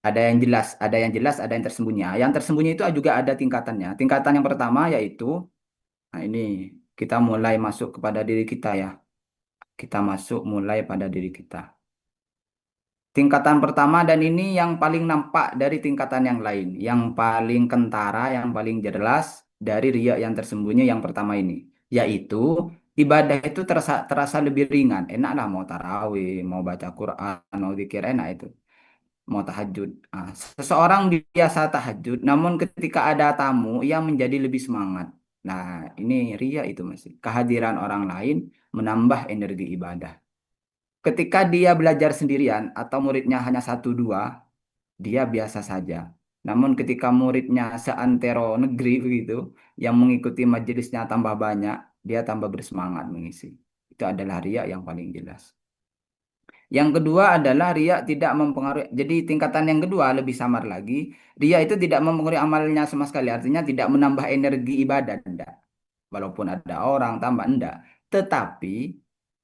Ada yang jelas, ada yang tersembunyi. Yang tersembunyi itu juga ada tingkatannya. Tingkatan yang pertama yaitu, nah ini kita mulai masuk kepada diri kita ya. Kita masuk mulai pada diri kita. Tingkatan pertama dan ini yang paling nampak dari tingkatan yang lain. Yang paling kentara, yang paling jelas dari riya yang tersembunyi yang pertama ini. Yaitu ibadah itu terasa lebih ringan. Enaklah mau tarawih, mau baca Quran, mau zikir, enak itu. Mau tahajud. Seseorang biasa tahajud, namun ketika ada tamu, ia menjadi lebih semangat. Nah, ini riya itu masih. Kehadiran orang lain menambah energi ibadah. Ketika dia belajar sendirian atau muridnya hanya 1-2, dia biasa saja. Namun ketika muridnya seantero negeri begitu, yang mengikuti majelisnya tambah banyak, dia tambah bersemangat mengisi. Itu adalah riya yang paling jelas. Yang kedua adalah riya tidak mempengaruhi. Jadi tingkatan yang kedua lebih samar lagi. Riya itu tidak mempengaruhi amalnya sama sekali. Artinya tidak menambah energi ibadah. Tidak. walaupun ada orang tambah enggak. Tetapi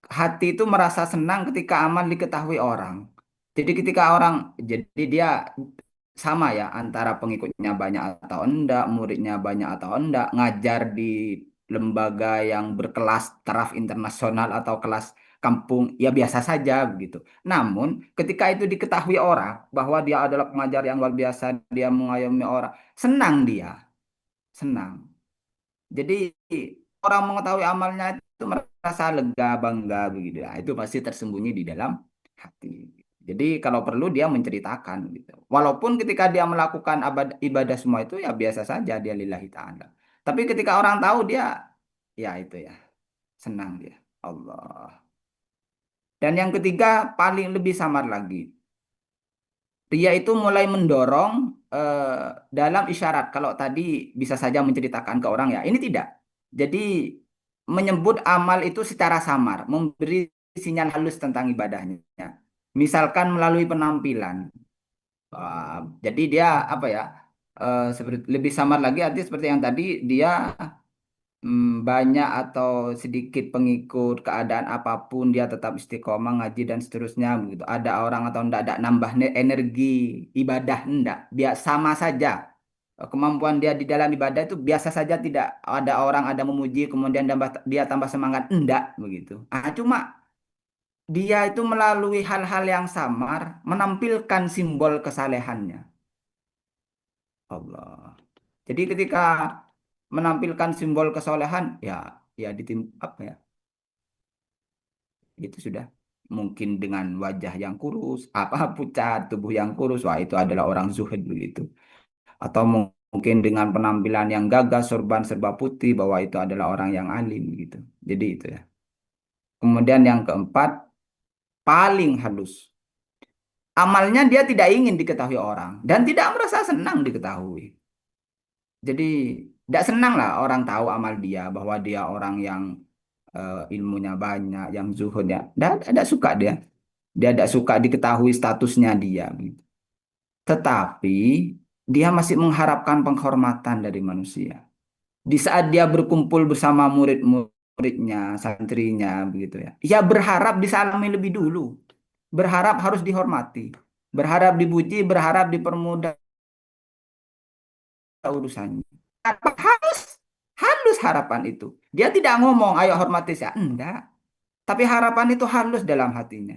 hati itu merasa senang ketika amal diketahui orang. Jadi ketika orang, jadi dia sama ya antara pengikutnya banyak atau enggak, muridnya banyak atau enggak, ngajar di lembaga yang berkelas taraf internasional atau kelas kampung, ya biasa saja begitu. Namun ketika itu diketahui orang bahwa dia adalah pengajar yang luar biasa, dia mengayomi orang, senang dia, senang. Jadi orang mengetahui amalnya itu merasa lega, bangga begitu. Nah, itu pasti tersembunyi di dalam hati. Jadi kalau perlu dia menceritakan gitu. Walaupun ketika dia melakukan ibadah semua itu ya biasa saja dia lillahi ta'ala. Tapi ketika orang tahu dia ya itu ya senang dia. Allah. Dan yang ketiga paling lebih samar lagi. Ria itu mulai mendorong dalam isyarat. Kalau tadi bisa saja menceritakan ke orang ya, ini tidak. Jadi menyebut amal itu secara samar, memberi sinyal halus tentang ibadahnya. Misalkan melalui penampilan. Jadi dia apa ya? Seperti lebih samar lagi artinya seperti yang tadi dia banyak atau sedikit pengikut keadaan apapun dia tetap istiqomah ngaji dan seterusnya begitu. Ada orang atau enggak ada nambah energi ibadah enggak. Biar sama saja. Kemampuan dia di dalam ibadah itu biasa saja, tidak ada orang ada memuji kemudian dia tambah semangat enggak begitu. Cuma dia itu melalui hal-hal yang samar menampilkan simbol kesalehannya. Allah. Jadi ketika menampilkan simbol kesolehan ya ya apa ya itu sudah mungkin dengan wajah yang kurus apa pucat tubuh yang kurus, wah itu adalah orang zuhud begitu, atau mungkin dengan penampilan yang gagah sorban serba putih bahwa itu adalah orang yang alim gitu. Jadi itu ya. Kemudian yang keempat paling halus, amalnya dia tidak ingin diketahui orang dan tidak merasa senang diketahui. Jadi tidak senang lah orang tahu amal dia, bahwa dia orang yang ilmunya banyak, yang zuhudnya. Tidak suka dia. Dia tidak suka diketahui statusnya dia. Tetapi dia masih mengharapkan penghormatan dari manusia. Di saat dia berkumpul bersama murid-muridnya, santrinya, begitu ya. Ia berharap disalami lebih dulu. Berharap harus dihormati. Berharap dipuji, berharap dipermudah urusannya. Halus, halus harapan itu. Dia tidak ngomong, ayo hormati saya. Enggak. Tapi harapan itu halus dalam hatinya.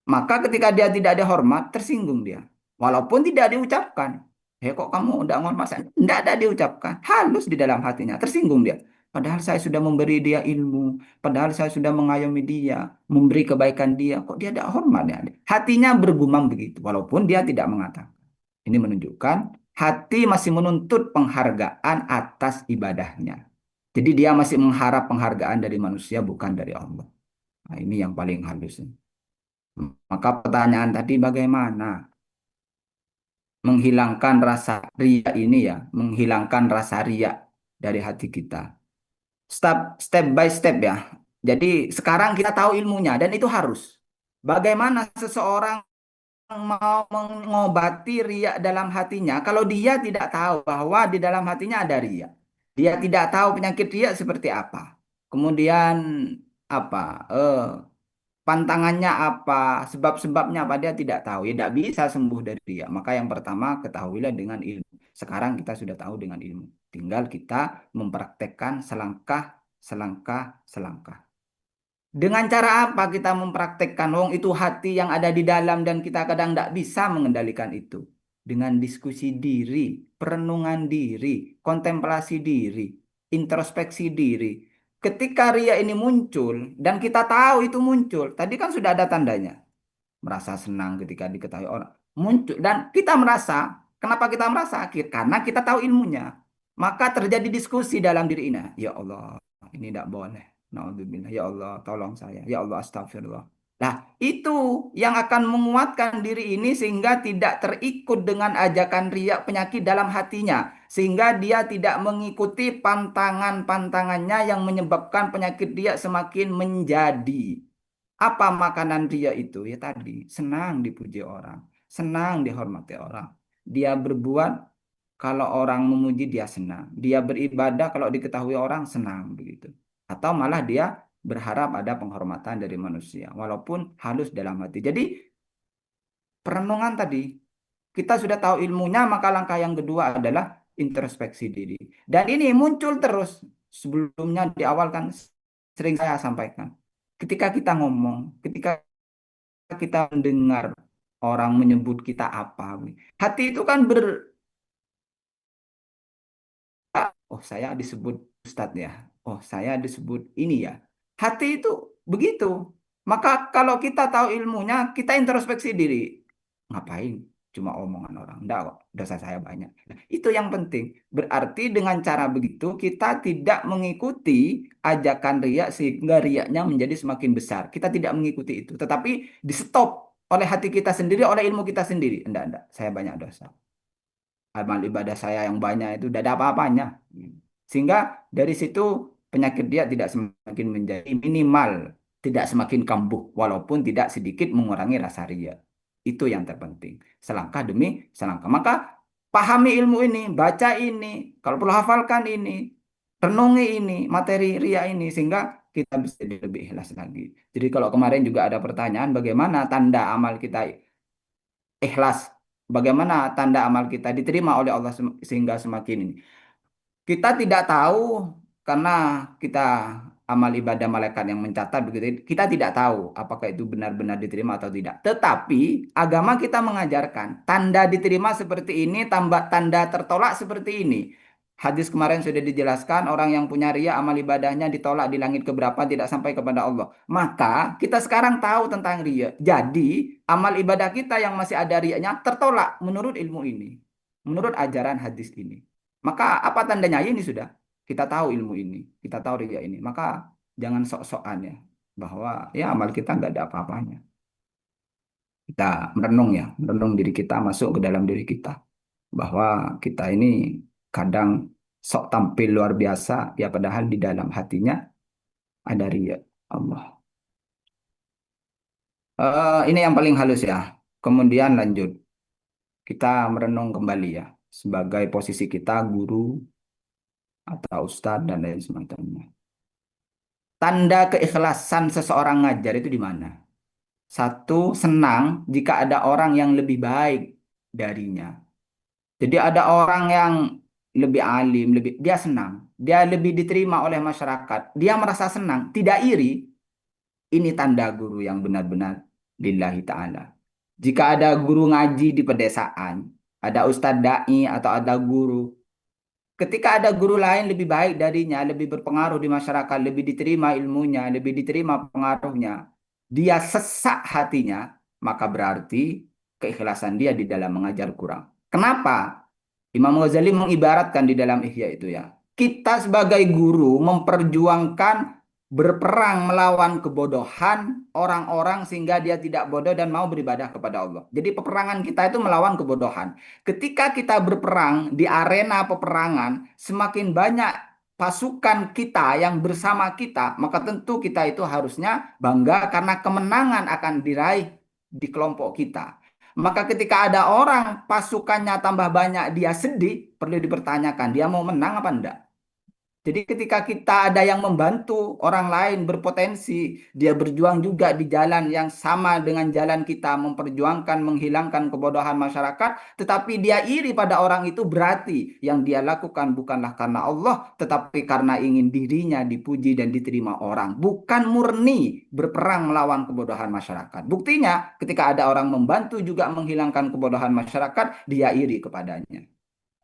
Maka ketika dia tidak ada hormat, tersinggung dia. Walaupun tidak diucapkan. Kok kamu udah ngormat saya? Enggak ada diucapkan. Halus di dalam hatinya. Tersinggung dia. Padahal saya sudah memberi dia ilmu. Padahal saya sudah mengayomi dia. Memberi kebaikan dia. Kok dia tidak hormat ya? Hatinya bergumam begitu. Walaupun dia tidak mengatakan. Ini menunjukkan hati masih menuntut penghargaan atas ibadahnya. Jadi dia masih mengharap penghargaan dari manusia, bukan dari Allah. Nah, ini yang paling halus. Maka pertanyaan tadi bagaimana menghilangkan rasa riya ini ya, menghilangkan rasa riya dari hati kita. Step by step ya. Jadi sekarang kita tahu ilmunya dan itu harus. Bagaimana seseorang mau mengobati riya dalam hatinya kalau dia tidak tahu bahwa di dalam hatinya ada riya. Dia tidak tahu penyakit riya seperti apa. Kemudian apa? Pantangannya apa, sebab-sebabnya apa, dia tidak tahu. Ya tidak bisa sembuh dari dia. Maka yang pertama ketahuilah dengan ilmu. Sekarang kita sudah tahu dengan ilmu. Tinggal kita mempraktekkan selangkah, selangkah, selangkah. Dengan cara apa kita mempraktekkan? Wong itu hati yang ada di dalam dan kita kadang tidak bisa mengendalikan itu. Dengan diskusi diri, perenungan diri, kontemplasi diri, introspeksi diri. Ketika ria ini muncul dan kita tahu itu muncul, tadi kan sudah ada tandanya. Merasa senang ketika diketahui orang. Muncul dan kita merasa, kenapa kita merasa? Karena kita tahu ilmunya. Maka terjadi diskusi dalam diri ini. Ya Allah, ini tidak boleh. Naudzubillah. Ya Allah, tolong saya. Ya Allah, astagfirullah. Nah, itu yang akan menguatkan diri ini sehingga tidak terikut dengan ajakan riak penyakit dalam hatinya. Sehingga dia tidak mengikuti pantangan-pantangannya yang menyebabkan penyakit riak semakin menjadi. Apa makanan riak itu? Ya tadi, senang dipuji orang. Senang dihormati orang. Dia berbuat Kalau orang memuji dia senang. Dia beribadah kalau diketahui orang senang begitu. Atau malah dia berharap ada penghormatan dari manusia walaupun halus dalam hati. Jadi perenungan tadi kita sudah tahu ilmunya, maka langkah yang kedua adalah introspeksi diri. Dan ini muncul terus sebelumnya di awal kan sering saya sampaikan. Ketika kita ngomong, ketika kita mendengar orang menyebut kita apa, hati itu kan oh saya disebut Ustadz ya, oh saya disebut ini ya. Hati itu begitu. Maka kalau kita tahu ilmunya, kita introspeksi diri. Ngapain? Cuma omongan orang. Enggak kok, dosa saya banyak. Nah, itu yang penting. Berarti dengan cara begitu, kita tidak mengikuti ajakan riak sehingga riaknya menjadi semakin besar. Kita tidak mengikuti itu. Tetapi di stop oleh hati kita sendiri, oleh ilmu kita sendiri. Enggak. Saya banyak dosa. Amal ibadah saya yang banyak itu tidak ada apa-apanya. Sehingga dari situ penyakit dia tidak semakin menjadi minimal, tidak semakin kambuh, walaupun tidak sedikit mengurangi rasa ria. Itu yang terpenting. Selangkah demi selangkah. Maka pahami ilmu ini, baca ini, kalau perlu hafalkan ini, renungi ini, materi ria ini, sehingga kita bisa lebih ikhlas lagi. Jadi kalau kemarin juga ada pertanyaan, bagaimana tanda amal kita ikhlas? Bagaimana tanda amal kita diterima oleh Allah sehingga semakin ini? Kita tidak tahu karena kita amal ibadah malaikat yang mencatat begitu. Kita tidak tahu apakah itu benar-benar diterima atau tidak. Tetapi agama kita mengajarkan tanda diterima seperti ini, tambah tanda tertolak seperti ini. Hadis kemarin sudah dijelaskan orang yang punya ria amal ibadahnya ditolak di langit keberapa tidak sampai kepada Allah. Maka kita sekarang tahu tentang ria. Jadi amal ibadah kita yang masih ada rianya tertolak menurut ilmu ini. Menurut ajaran hadis ini. Maka apa tandanya? Ini sudah. Kita tahu ilmu ini. Kita tahu ria ini. Maka jangan sok-sokan ya. Bahwa ya amal kita nggak ada apa-apanya. Kita merenung ya. Merenung diri kita masuk ke dalam diri kita. Bahwa kita ini kadang sok tampil luar biasa. Ya padahal di dalam hatinya ada ria. Allah. Ini yang paling halus ya. Kemudian lanjut. Kita merenung kembali ya. Sebagai posisi kita guru atau ustadz dan lain semacamnya. Tanda keikhlasan seseorang ngajar itu di mana? Satu, senang jika ada orang yang lebih baik darinya. Jadi ada orang yang lebih alim, dia senang. Dia lebih diterima oleh masyarakat. Dia merasa senang, tidak iri. Ini tanda guru yang benar-benar lillahi ta'ala. Jika ada guru ngaji di pedesaan, ada ustadz da'i atau ada guru, ketika ada guru lain lebih baik darinya, lebih berpengaruh di masyarakat, lebih diterima ilmunya, lebih diterima pengaruhnya, dia sesak hatinya, maka berarti keikhlasan dia di dalam mengajar kurang. Kenapa? Imam Ghazali mengibaratkan di dalam Ihya itu ya. Kita sebagai guru memperjuangkan berperang melawan kebodohan orang-orang sehingga dia tidak bodoh dan mau beribadah kepada Allah. Jadi peperangan kita itu melawan kebodohan. Ketika kita berperang di arena peperangan, semakin banyak pasukan kita yang bersama kita, maka tentu kita itu harusnya bangga karena kemenangan akan diraih di kelompok kita. Maka ketika ada orang pasukannya tambah banyak, dia sedih, perlu dipertanyakan, dia mau menang apa enggak? Jadi ketika kita ada yang membantu orang lain berpotensi, dia berjuang juga di jalan yang sama dengan jalan kita, memperjuangkan, menghilangkan kebodohan masyarakat, tetapi dia iri pada orang itu, berarti yang dia lakukan bukanlah karena Allah, tetapi karena ingin dirinya dipuji dan diterima orang. Bukan murni berperang melawan kebodohan masyarakat. Buktinya ketika ada orang membantu juga menghilangkan kebodohan masyarakat, dia iri kepadanya.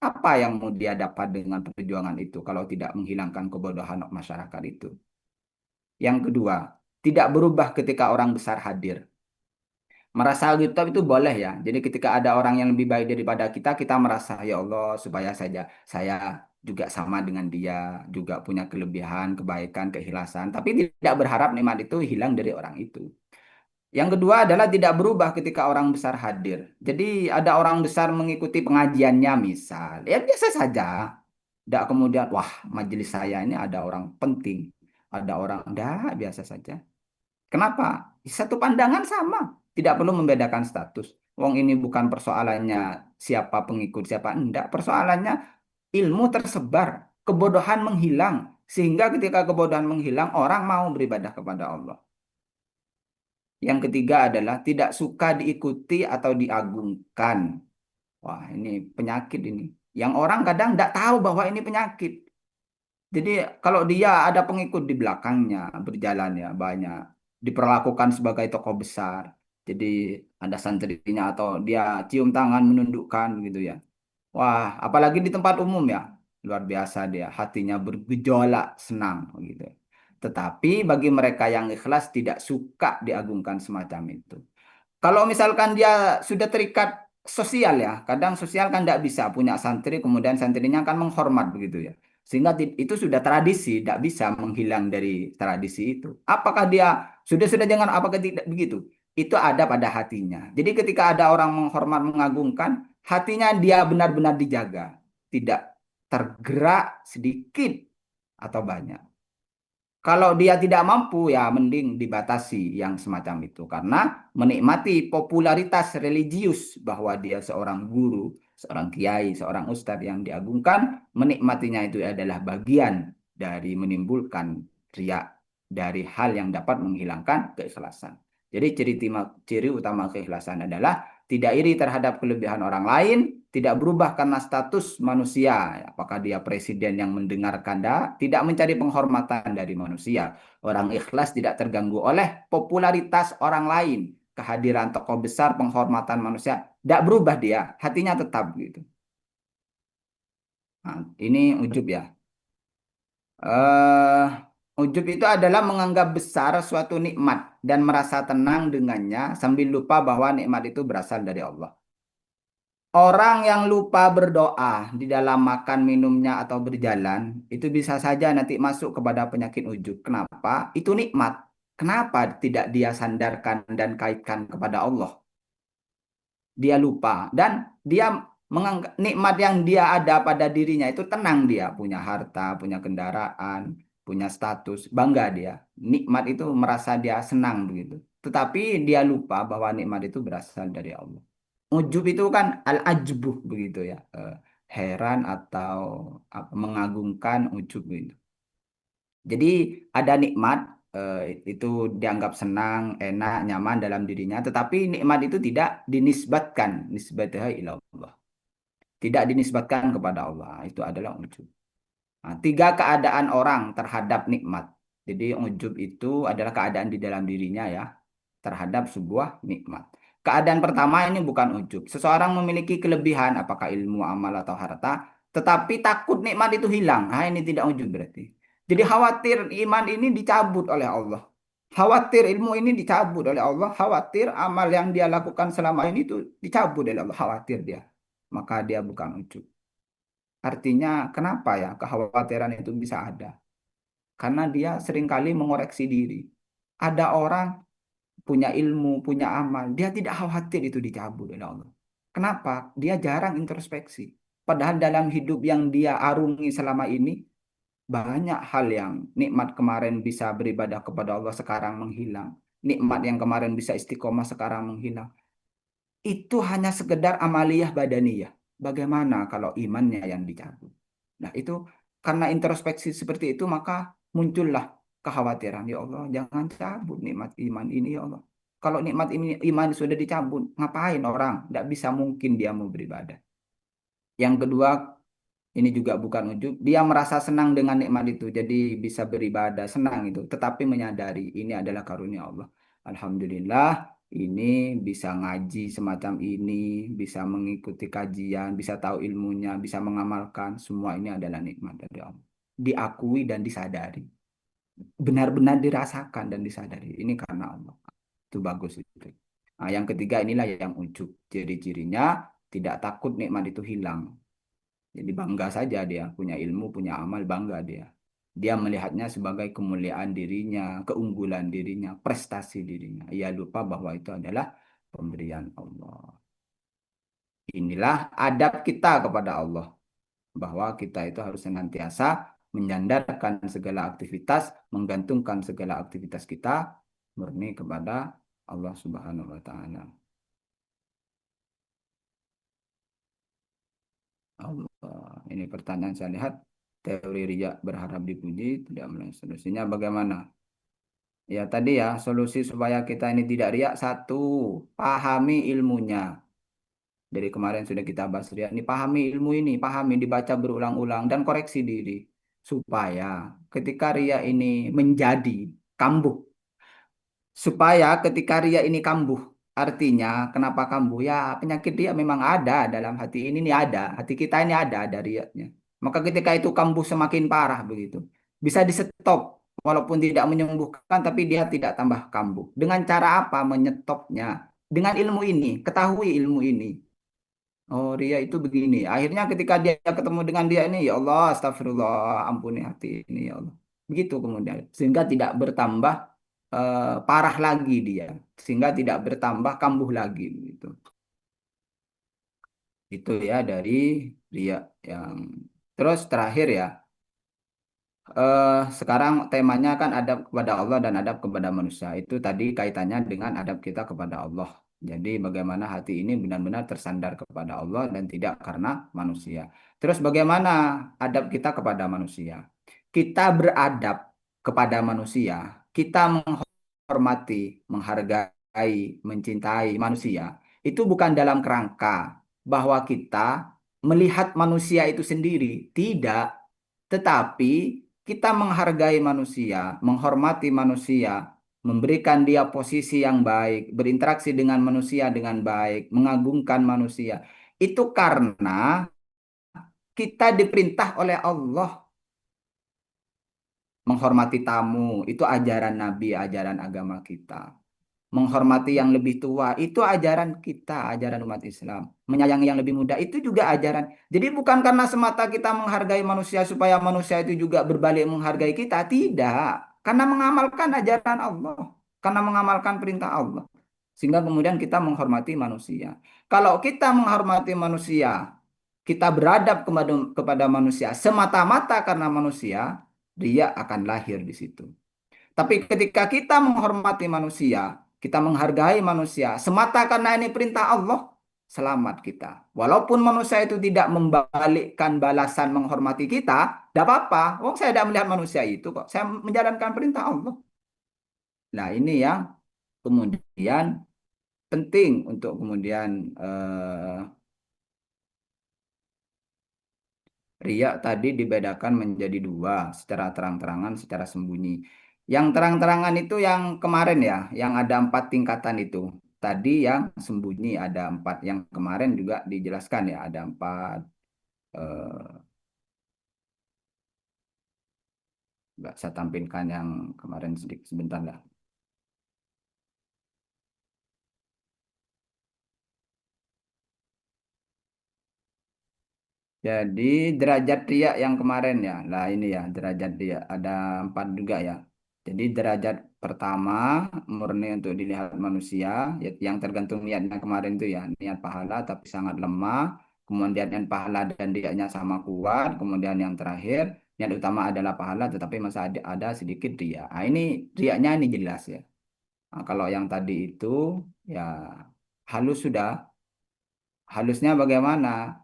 Apa yang mau dia dapat dengan perjuangan itu kalau tidak menghilangkan kebodohan masyarakat itu? Yang kedua, tidak berubah ketika orang besar hadir. Merasa gitu itu boleh ya. Jadi ketika ada orang yang lebih baik daripada kita, kita merasa ya Allah supaya saja saya juga sama dengan dia, juga punya kelebihan, kebaikan, keikhlasan. Tapi tidak berharap nikmat itu hilang dari orang itu. Yang kedua adalah tidak berubah ketika orang besar hadir. Jadi ada orang besar mengikuti pengajiannya misal. Ya biasa saja. Tidak kemudian, wah majelis saya ini ada orang penting. Ada orang, enggak, biasa saja. Kenapa? Satu pandangan sama. Tidak perlu membedakan status. Wong ini bukan persoalannya siapa pengikut siapa enggak. Persoalannya ilmu tersebar, kebodohan menghilang. Sehingga ketika kebodohan menghilang, orang mau beribadah kepada Allah. Yang ketiga adalah tidak suka diikuti atau diagungkan. Wah, ini penyakit ini. Yang orang kadang tidak tahu bahwa ini penyakit. Jadi kalau dia ada pengikut di belakangnya, berjalan ya banyak, diperlakukan sebagai tokoh besar. Jadi ada santrinya atau dia cium tangan menundukkan gitu ya. Wah, apalagi di tempat umum ya, luar biasa dia, hatinya bergejolak senang gitu. Tetapi bagi mereka yang ikhlas tidak suka diagungkan semacam itu. Kalau misalkan dia sudah terikat sosial ya, kadang sosial kan tidak bisa punya santri, kemudian santrinya akan menghormat begitu ya. Sehingga itu sudah tradisi, tidak bisa menghilang dari tradisi itu. Apakah dia sudah dengan apakah tidak begitu? Itu ada pada hatinya. Jadi ketika ada orang menghormat, mengagungkan, hatinya dia benar-benar dijaga. Tidak tergerak sedikit atau banyak. Kalau dia tidak mampu ya mending dibatasi yang semacam itu karena menikmati popularitas religius bahwa dia seorang guru, seorang kiai, seorang ustadz yang diagungkan, menikmatinya itu adalah bagian dari menimbulkan riya dari hal yang dapat menghilangkan keikhlasan. Jadi ciri utama keikhlasan adalah tidak iri terhadap kelebihan orang lain, tidak berubah karena status manusia. Apakah dia presiden yang mendengarkan, tidak mencari penghormatan dari manusia. Orang ikhlas tidak terganggu oleh popularitas orang lain. Kehadiran tokoh besar, penghormatan manusia, tidak berubah dia. Hatinya tetap gitu. Nah, ini ujub ya. Ujub itu adalah menganggap besar suatu nikmat dan merasa tenang dengannya sambil lupa bahwa nikmat itu berasal dari Allah. Orang yang lupa berdoa di dalam makan minumnya atau berjalan, itu bisa saja nanti masuk kepada penyakit ujub. Kenapa? Itu nikmat. Kenapa tidak dia sandarkan dan kaitkan kepada Allah? Dia lupa dan dia menganggap nikmat yang dia ada pada dirinya itu tenang dia, punya harta, punya kendaraan, punya status, bangga dia. Nikmat itu merasa dia senang begitu. Tetapi dia lupa bahwa nikmat itu berasal dari Allah. Ujub itu kan al-ajbuh begitu ya. Heran atau mengagungkan ujub gitu. Jadi ada nikmat itu dianggap senang, enak, nyaman dalam dirinya, tetapi nikmat itu tidak dinisbatkan, nisbatnya ila Allah. Tidak dinisbatkan kepada Allah. Itu adalah ujub. Nah, 3 keadaan orang terhadap nikmat. Jadi ujub itu adalah keadaan di dalam dirinya ya terhadap sebuah nikmat. Keadaan pertama ini bukan ujub. Seseorang memiliki kelebihan, apakah ilmu, amal, atau harta, tetapi takut nikmat itu hilang. Nah, ini tidak ujub berarti. Jadi khawatir iman ini dicabut oleh Allah. Khawatir ilmu ini dicabut oleh Allah. Khawatir amal yang dia lakukan selama ini itu dicabut oleh Allah. Khawatir dia. Maka dia bukan ujub. Artinya kenapa ya kekhawatiran itu bisa ada? Karena dia seringkali mengoreksi diri. Ada orang punya ilmu, punya amal, dia tidak khawatir itu dicabut oleh Allah. Kenapa? Dia jarang introspeksi. Padahal dalam hidup yang dia arungi selama ini, banyak hal yang nikmat kemarin bisa beribadah kepada Allah sekarang menghilang. Nikmat yang kemarin bisa istiqomah sekarang menghilang. Itu hanya sekedar amaliyah badaniyah. Bagaimana kalau imannya yang dicabut? Nah itu karena introspeksi seperti itu maka muncullah kekhawatiran. Ya Allah jangan cabut nikmat iman ini ya Allah. Kalau nikmat ini iman sudah dicabut, ngapain orang? Tidak bisa mungkin dia mau beribadah. Yang kedua, ini juga bukan ujub. Dia merasa senang dengan nikmat itu, jadi bisa beribadah, senang itu. Tetapi menyadari ini adalah karunia Allah. Alhamdulillah, ini bisa ngaji semacam ini, bisa mengikuti kajian, bisa tahu ilmunya, bisa mengamalkan. Semua ini adalah nikmat dari Allah. Diakui dan disadari. Benar-benar dirasakan dan disadari. Ini karena Allah. Itu bagus itu. Nah, yang ketiga inilah yang ujub. Ciri-cirinya tidak takut nikmat itu hilang. Jadi bangga saja dia, punya ilmu, punya amal, bangga dia. Dia melihatnya sebagai kemuliaan dirinya, keunggulan dirinya, prestasi dirinya. Ia lupa bahwa itu adalah pemberian Allah. Inilah adab kita kepada Allah. Bahwa kita itu harus senantiasa menyandarkan segala aktivitas, menggantungkan segala aktivitas kita murni kepada Allah Subhanahu wa Ta'ala. Allah. Ini pertanyaan saya lihat. Teori riya berharap dipuji, tidak melihat solusinya bagaimana? Ya tadi ya, solusi supaya kita ini tidak riak, satu, pahami ilmunya. Dari kemarin sudah kita bahas riak. Ini pahami ilmu ini, pahami, dibaca berulang-ulang, dan koreksi diri. Supaya ketika riak ini menjadi kambuh. Supaya ketika ria ini kambuh, artinya kenapa kambuh? Ya penyakit dia memang ada dalam hati ini nih ada, hati kita ini ada riaknya. Maka ketika itu kambuh semakin parah begitu, bisa di stop walaupun tidak menyembuhkan, tapi dia tidak tambah kambuh. Dengan cara apa? Menyetopnya. Dengan ilmu ini, ketahui ilmu ini. Oh, ria itu begini. Akhirnya ketika dia ketemu dengan dia ini, ya Allah, astagfirullah, ampuni hati ini, ya Allah. Begitu kemudian. Sehingga tidak bertambah parah lagi dia. Sehingga tidak bertambah kambuh lagi. Gitu. Itu ya dari ria yang... Terus terakhir ya, sekarang temanya kan adab kepada Allah dan adab kepada manusia. Itu tadi kaitannya dengan adab kita kepada Allah. Jadi bagaimana hati ini benar-benar tersandar kepada Allah dan tidak karena manusia. Terus bagaimana adab kita kepada manusia? Kita beradab kepada manusia. Kita menghormati, menghargai, mencintai manusia. Itu bukan dalam kerangka bahwa kita melihat manusia itu sendiri. Tidak. Tetapi kita menghargai manusia, menghormati manusia, memberikan dia posisi yang baik, berinteraksi dengan manusia dengan baik, mengagungkan manusia. Itu karena kita diperintah oleh Allah menghormati tamu. Itu ajaran Nabi, ajaran agama kita. Menghormati yang lebih tua, itu ajaran kita, ajaran umat Islam. Menyayangi yang lebih muda, itu juga ajaran. Jadi bukan karena semata kita menghargai manusia supaya manusia itu juga berbalik menghargai kita. Tidak. Karena mengamalkan ajaran Allah. Karena mengamalkan perintah Allah. Sehingga kemudian kita menghormati manusia. Kalau kita menghormati manusia, kita beradab kepada manusia semata-mata karena manusia, dia akan lahir di situ. Tapi ketika kita menghormati manusia, kita menghargai manusia, semata karena ini perintah Allah, selamat kita. Walaupun manusia itu tidak membalikkan balasan menghormati kita, tidak apa-apa. Oh, saya tidak melihat manusia itu kok. Saya menjalankan perintah Allah. Nah, ini yang kemudian penting untuk kemudian riya tadi dibedakan menjadi dua, secara terang-terangan, secara sembunyi. Yang terang-terangan itu yang kemarin ya, yang ada 4 tingkatan itu. Tadi yang sembunyi ada 4, yang kemarin juga dijelaskan ya, ada 4. Nggak saya tampilkan yang kemarin sedikit sebentar lah. Jadi derajat riya yang kemarin ya. Nah ini ya derajat riya ada 4 juga ya. Jadi derajat pertama murni untuk dilihat manusia yang tergantung niatnya kemarin itu ya. Niat pahala tapi sangat lemah. Kemudian niat pahala dan riaknya sama kuat. Kemudian yang terakhir niat utama adalah pahala tetapi masih ada sedikit riya. Nah ini riaknya ini jelas ya. Nah, kalau yang tadi itu ya halus sudah. Halusnya bagaimana?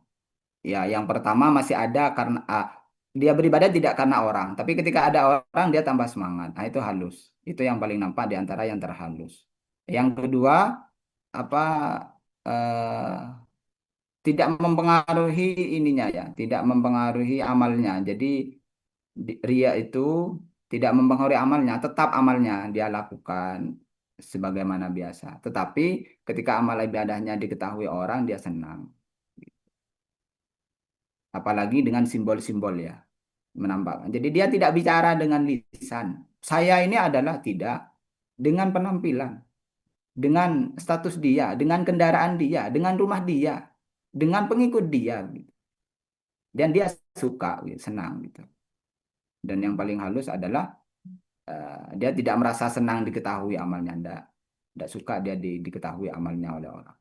Ya, yang pertama masih ada karena dia beribadah tidak karena orang, tapi ketika ada orang dia tambah semangat. Nah, itu halus. Itu yang paling nampak di antara yang terhalus. Yang kedua, apa eh, tidak mempengaruhi ininya ya, tidak mempengaruhi amalnya. Jadi ria itu tidak mempengaruhi amalnya, tetap amalnya dia lakukan sebagaimana biasa. Tetapi ketika amal ibadahnya diketahui orang, dia senang. Apalagi dengan simbol-simbol ya menampakkan. Jadi dia tidak bicara dengan lisan. Saya ini adalah tidak dengan penampilan, dengan status dia, dengan kendaraan dia, dengan rumah dia, dengan pengikut dia, gitu. Dan dia suka, gitu, senang gitu. Dan yang paling halus adalah dia tidak merasa senang diketahui amalnya, tidak suka dia diketahui amalnya oleh orang,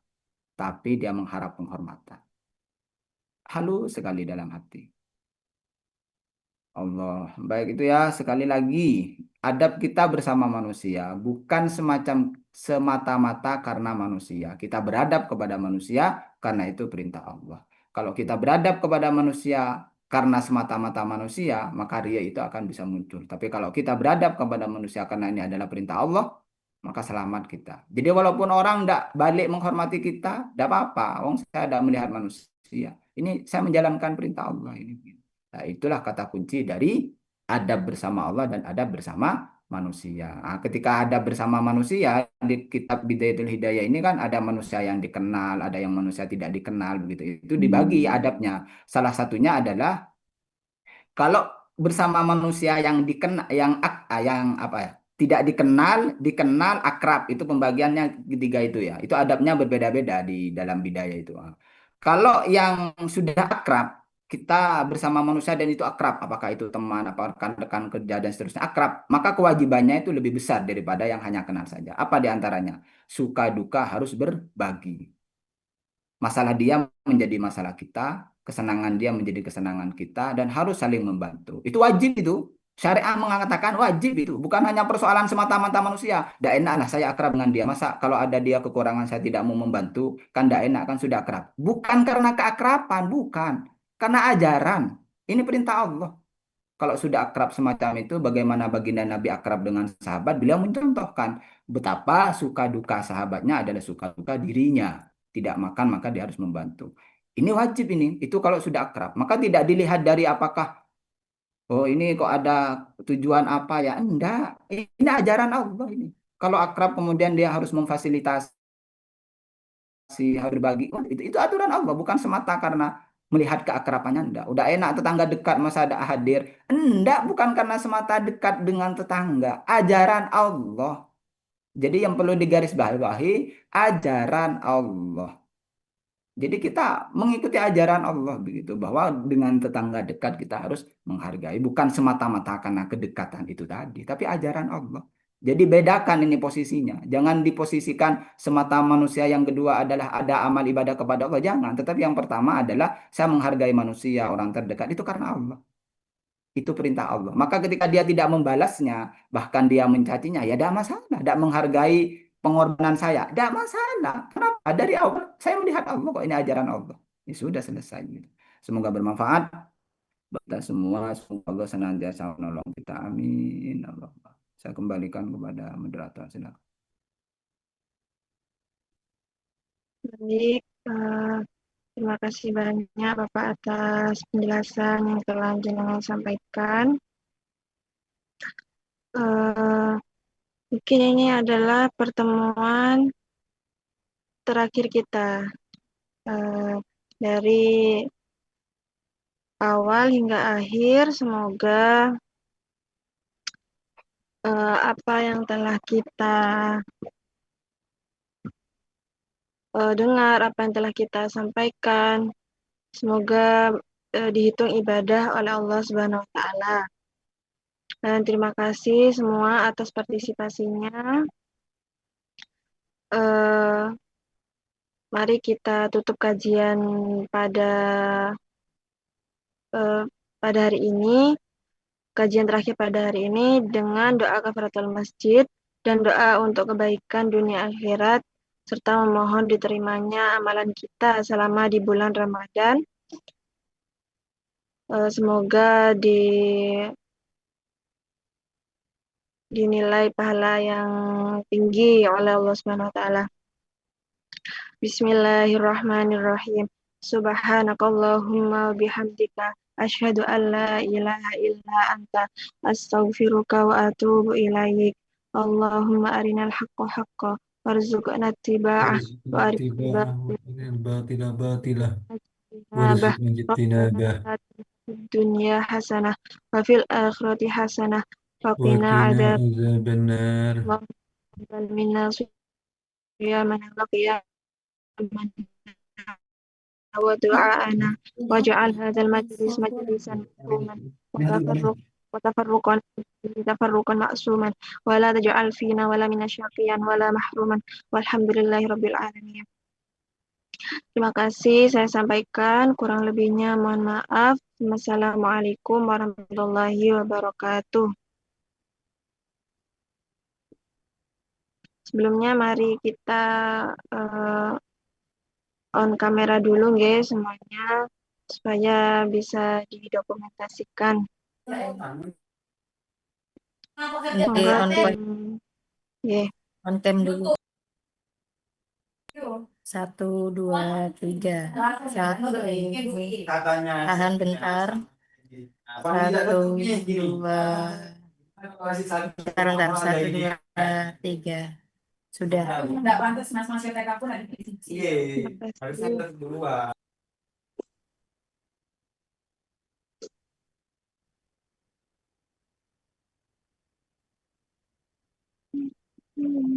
tapi dia mengharap penghormatan. Halus sekali dalam hati. Allah. Baik itu ya, sekali lagi, adab kita bersama manusia bukan semacam semata-mata karena manusia. Kita beradab kepada manusia karena itu perintah Allah. Kalau kita beradab kepada manusia karena semata-mata manusia, maka ria itu akan bisa muncul. Tapi kalau kita beradab kepada manusia karena ini adalah perintah Allah, maka selamat kita. Jadi walaupun orang tidak balik menghormati kita, tidak apa-apa. Wong saya tidak melihat manusia. Ini saya menjalankan perintah Allah ini. Nah, itulah kata kunci dari adab bersama Allah dan adab bersama manusia. Nah, ketika adab bersama manusia di kitab Bidayatul Hidayah ini kan ada manusia yang dikenal, ada yang manusia tidak dikenal begitu. Itu dibagi adabnya. Salah satunya adalah kalau bersama manusia yang dikenal, yang apa ya, tidak dikenal, dikenal, akrab, itu pembagiannya ketiga itu ya. Itu adabnya berbeda-beda di dalam bidaya itu. Kalau yang sudah akrab, kita bersama manusia dan itu akrab, apakah itu teman, apa rekan-rekan kerja dan seterusnya akrab, maka kewajibannya itu lebih besar daripada yang hanya kenal saja. Apa di antaranya? Suka duka harus berbagi. Masalah dia menjadi masalah kita, kesenangan dia menjadi kesenangan kita, dan harus saling membantu. Itu wajib itu. Syariat mengatakan wajib itu. Bukan hanya persoalan semata-mata manusia. Tidak enak lah saya akrab dengan dia. Masa kalau ada dia kekurangan saya tidak mau membantu, kan tidak enak, kan sudah akrab. Bukan karena keakraban, bukan. Karena ajaran. Ini perintah Allah. Kalau sudah akrab semacam itu, bagaimana baginda Nabi akrab dengan sahabat, beliau mencontohkan betapa suka duka sahabatnya adalah suka duka dirinya. Tidak makan, maka dia harus membantu. Ini wajib ini. Itu kalau sudah akrab. Maka tidak dilihat dari apakah, oh ini kok ada tujuan apa ya. Enggak. Ini ajaran Allah ini. Kalau akrab kemudian dia harus memfasilitasi, harus berbagi. Oh, itu aturan Allah. Bukan semata karena melihat keakrabannya. Enggak. Udah enak tetangga dekat masa ada hadir. Enggak. Bukan karena semata dekat dengan tetangga. Ajaran Allah. Jadi yang perlu digarisbawahi, ajaran Allah. Jadi kita mengikuti ajaran Allah begitu, bahwa dengan tetangga dekat kita harus menghargai, bukan semata-mata karena kedekatan itu tadi, tapi ajaran Allah. Jadi bedakan ini posisinya. Jangan diposisikan semata manusia, yang kedua adalah ada amal ibadah kepada Allah, jangan. Tetapi yang pertama adalah saya menghargai manusia, orang terdekat itu karena Allah. Itu perintah Allah. Maka ketika dia tidak membalasnya, bahkan dia mencacinya, ya tidak masalah. Tidak menghargai pengorbanan saya, tidak masalah. Kenapa? Dari awal saya melihat Allah kok, ini ajaran Allah. Ya sudah, selesai. Gitu. Semoga bermanfaat buat kita semua. Semoga Allah senantiasa menolong kita. Amin. Allah. Saya kembalikan kepada moderator. Silakan. Baik, terima kasih banyak Bapak atas penjelasan yang telah jenengan sampaikan. Mungkin ini adalah pertemuan terakhir kita dari awal hingga akhir. Semoga apa yang telah kita dengar, apa yang telah kita sampaikan, semoga dihitung ibadah oleh Allah Subhanahu wa Ta'ala. Dan terima kasih semua atas partisipasinya. Mari kita tutup kajian pada hari ini, kajian terakhir pada hari ini, dengan doa kafaratul masjid dan doa untuk kebaikan dunia akhirat, serta memohon diterimanya amalan kita selama di bulan Ramadan. Semoga dinilai pahala yang tinggi oleh Allah Subhanahu wa Ta'ala. Bismillahirrahmanirrahim. Subhanakallahumma bihamdika asyhadu an la ilaha illa anta astaghfiruka wa atubu ilaik. Allahumma arinal haqqa haqqa warzuqna ittiba'ah wa arinal batila batila batila warzuqna ijtinabah dunya hasanah wa fil akhirati hasanah wa wa qina qina adzaban azabannar nar minna qiyaman qiyaman wa du'aana waj'al hadzal majlis majlisan marhuman wa tafarruqan ma'suman wa la taj'al fina wa la minna syaqiyan wa la mahruman walhamdulillahi rabbil alamin. Terima kasih saya sampaikan, kurang lebihnya mohon maaf. Wassalamualaikum warahmatullahi wabarakatuh. Sebelumnya mari kita on kamera dulu nggih semuanya supaya bisa didokumentasikan. Nggih, Monggo on tim nggih. on cam dulu. 1, 2, 3. Tahan bentar. 1, 2. Bentar, 1, 2, 3. Sudah. Terima kasih.